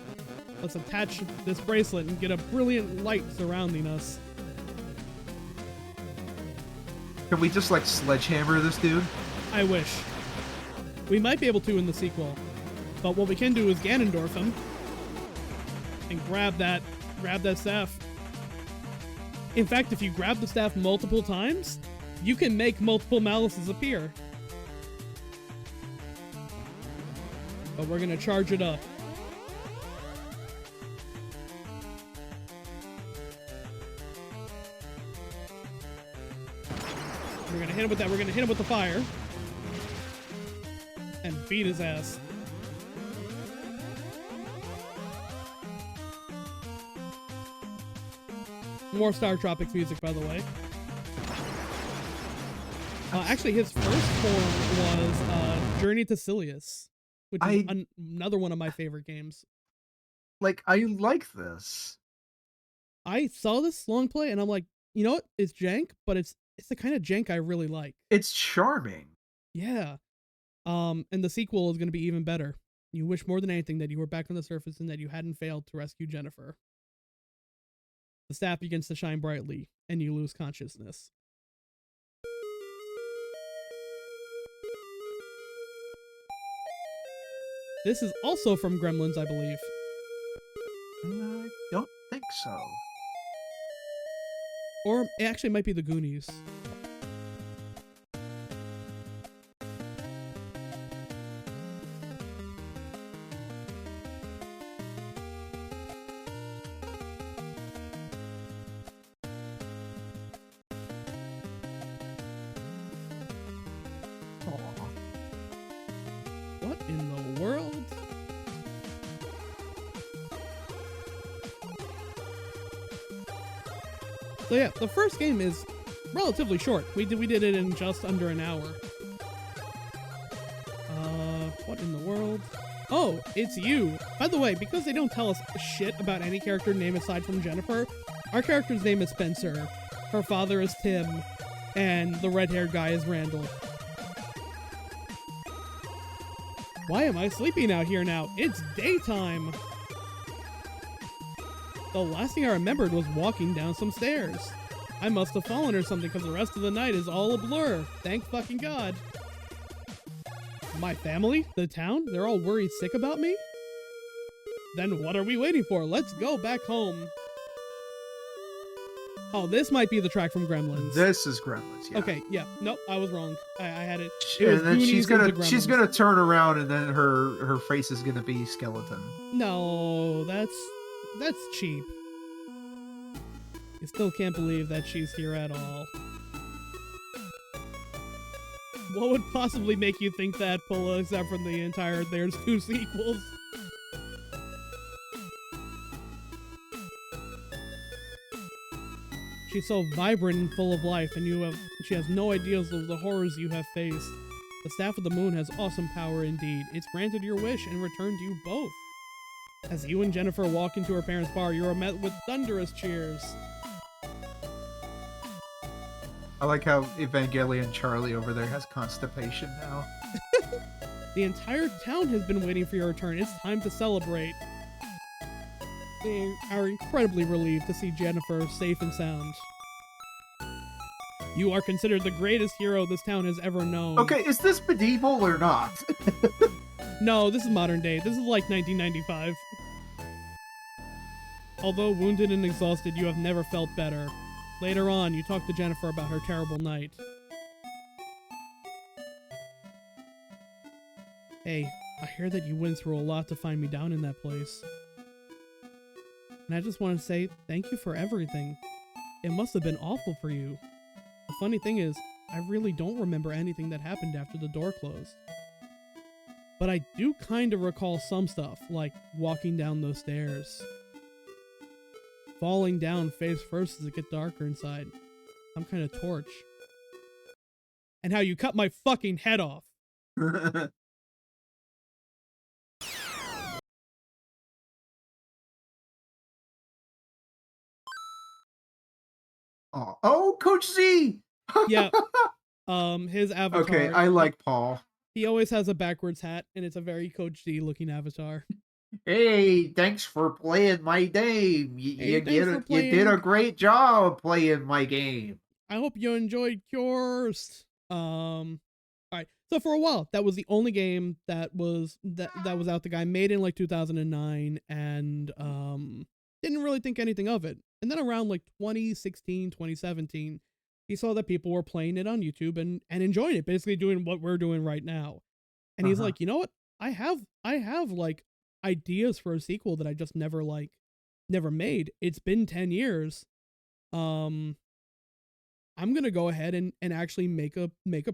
Let's attach this bracelet and get a brilliant light surrounding us. Can we just, like, sledgehammer this dude? I wish. We might be able to in the sequel. But what we can do is Ganondorf him. And grab that staff. In fact, if you grab the staff multiple times, you can make multiple Malices appear. But we're gonna charge it up. We're gonna hit him with that. We're gonna hit him with the fire. And beat his ass. More Star Tropics music, by the way. Actually, his first form was Journey to Silius, which is another one of my favorite games. Like, I like this. I saw this long play, and I'm like, you know what? It's jank, but it's the kind of jank I really like. It's charming. Yeah. And the sequel is going to be even better. You wish more than anything that you were back on the surface and that you hadn't failed to rescue Jennifer. The staff begins to shine brightly, and you lose consciousness. This is also from Gremlins, I believe. I don't think so. Or it actually might be the Goonies. So yeah, the first game is relatively short. We did it in just under an hour. What in the world? Oh, it's you. By the way, because they don't tell us shit about any character name aside from Jennifer, our character's name is Spencer, her father is Tim, and the red-haired guy is Randall. Why am I sleeping out here now? It's daytime! The last thing I remembered was walking down some stairs. I must have fallen or something because the rest of the night is all a blur. Thank fucking God. My family? The town? They're all worried sick about me? Then what are we waiting for? Let's go back home. Oh, this might be the track from Gremlins. This is Gremlins, yeah. Okay, yeah. Nope, I was wrong. I had it. And then she's gonna turn around and then her face is gonna be skeleton. No, that's cheap. I still can't believe that she's here at all. What would possibly make you think that, Pulla, except from the entire There's 2 sequels? She's so vibrant and full of life, and she has no ideas of the horrors you have faced. The Staff of the Moon has awesome power indeed. It's granted your wish and returned you both. As you and Jennifer walk into her parents' bar, you are met with thunderous cheers. I like how Evangelion Charlie over there has constipation now. The entire town has been waiting for your return. It's time to celebrate. They are incredibly relieved to see Jennifer safe and sound. You are considered the greatest hero this town has ever known. Okay, is this medieval or not? No, this is modern day. This is like 1995. Although wounded and exhausted, you have never felt better. Later on, you talk to Jennifer about her terrible night. Hey, I hear that you went through a lot to find me down in that place. And I just want to say thank you for everything. It must have been awful for you. The funny thing is, I really don't remember anything that happened after the door closed. But I do kind of recall some stuff, like walking down those stairs. Falling down face first as it gets darker inside. Some kind of torch. And how you cut my fucking head off. Oh, Coach Z! Yeah. His avatar. Okay, I like Paul. He always has a backwards hat, and it's a very Coach Z looking avatar. Hey, thanks for playing my game. You did a great job playing my game. I hope you enjoyed Cursed. Alright, so for a while, that was the only game that was out. The guy made in like 2009, and didn't really think anything of it. And then around like 2016, 2017, he saw that people were playing it on YouTube and enjoying it, basically doing what we're doing right now. And he's like, you know what? I have like ideas for a sequel that I just never made. It's been 10 years. I'm gonna go ahead and actually make a proper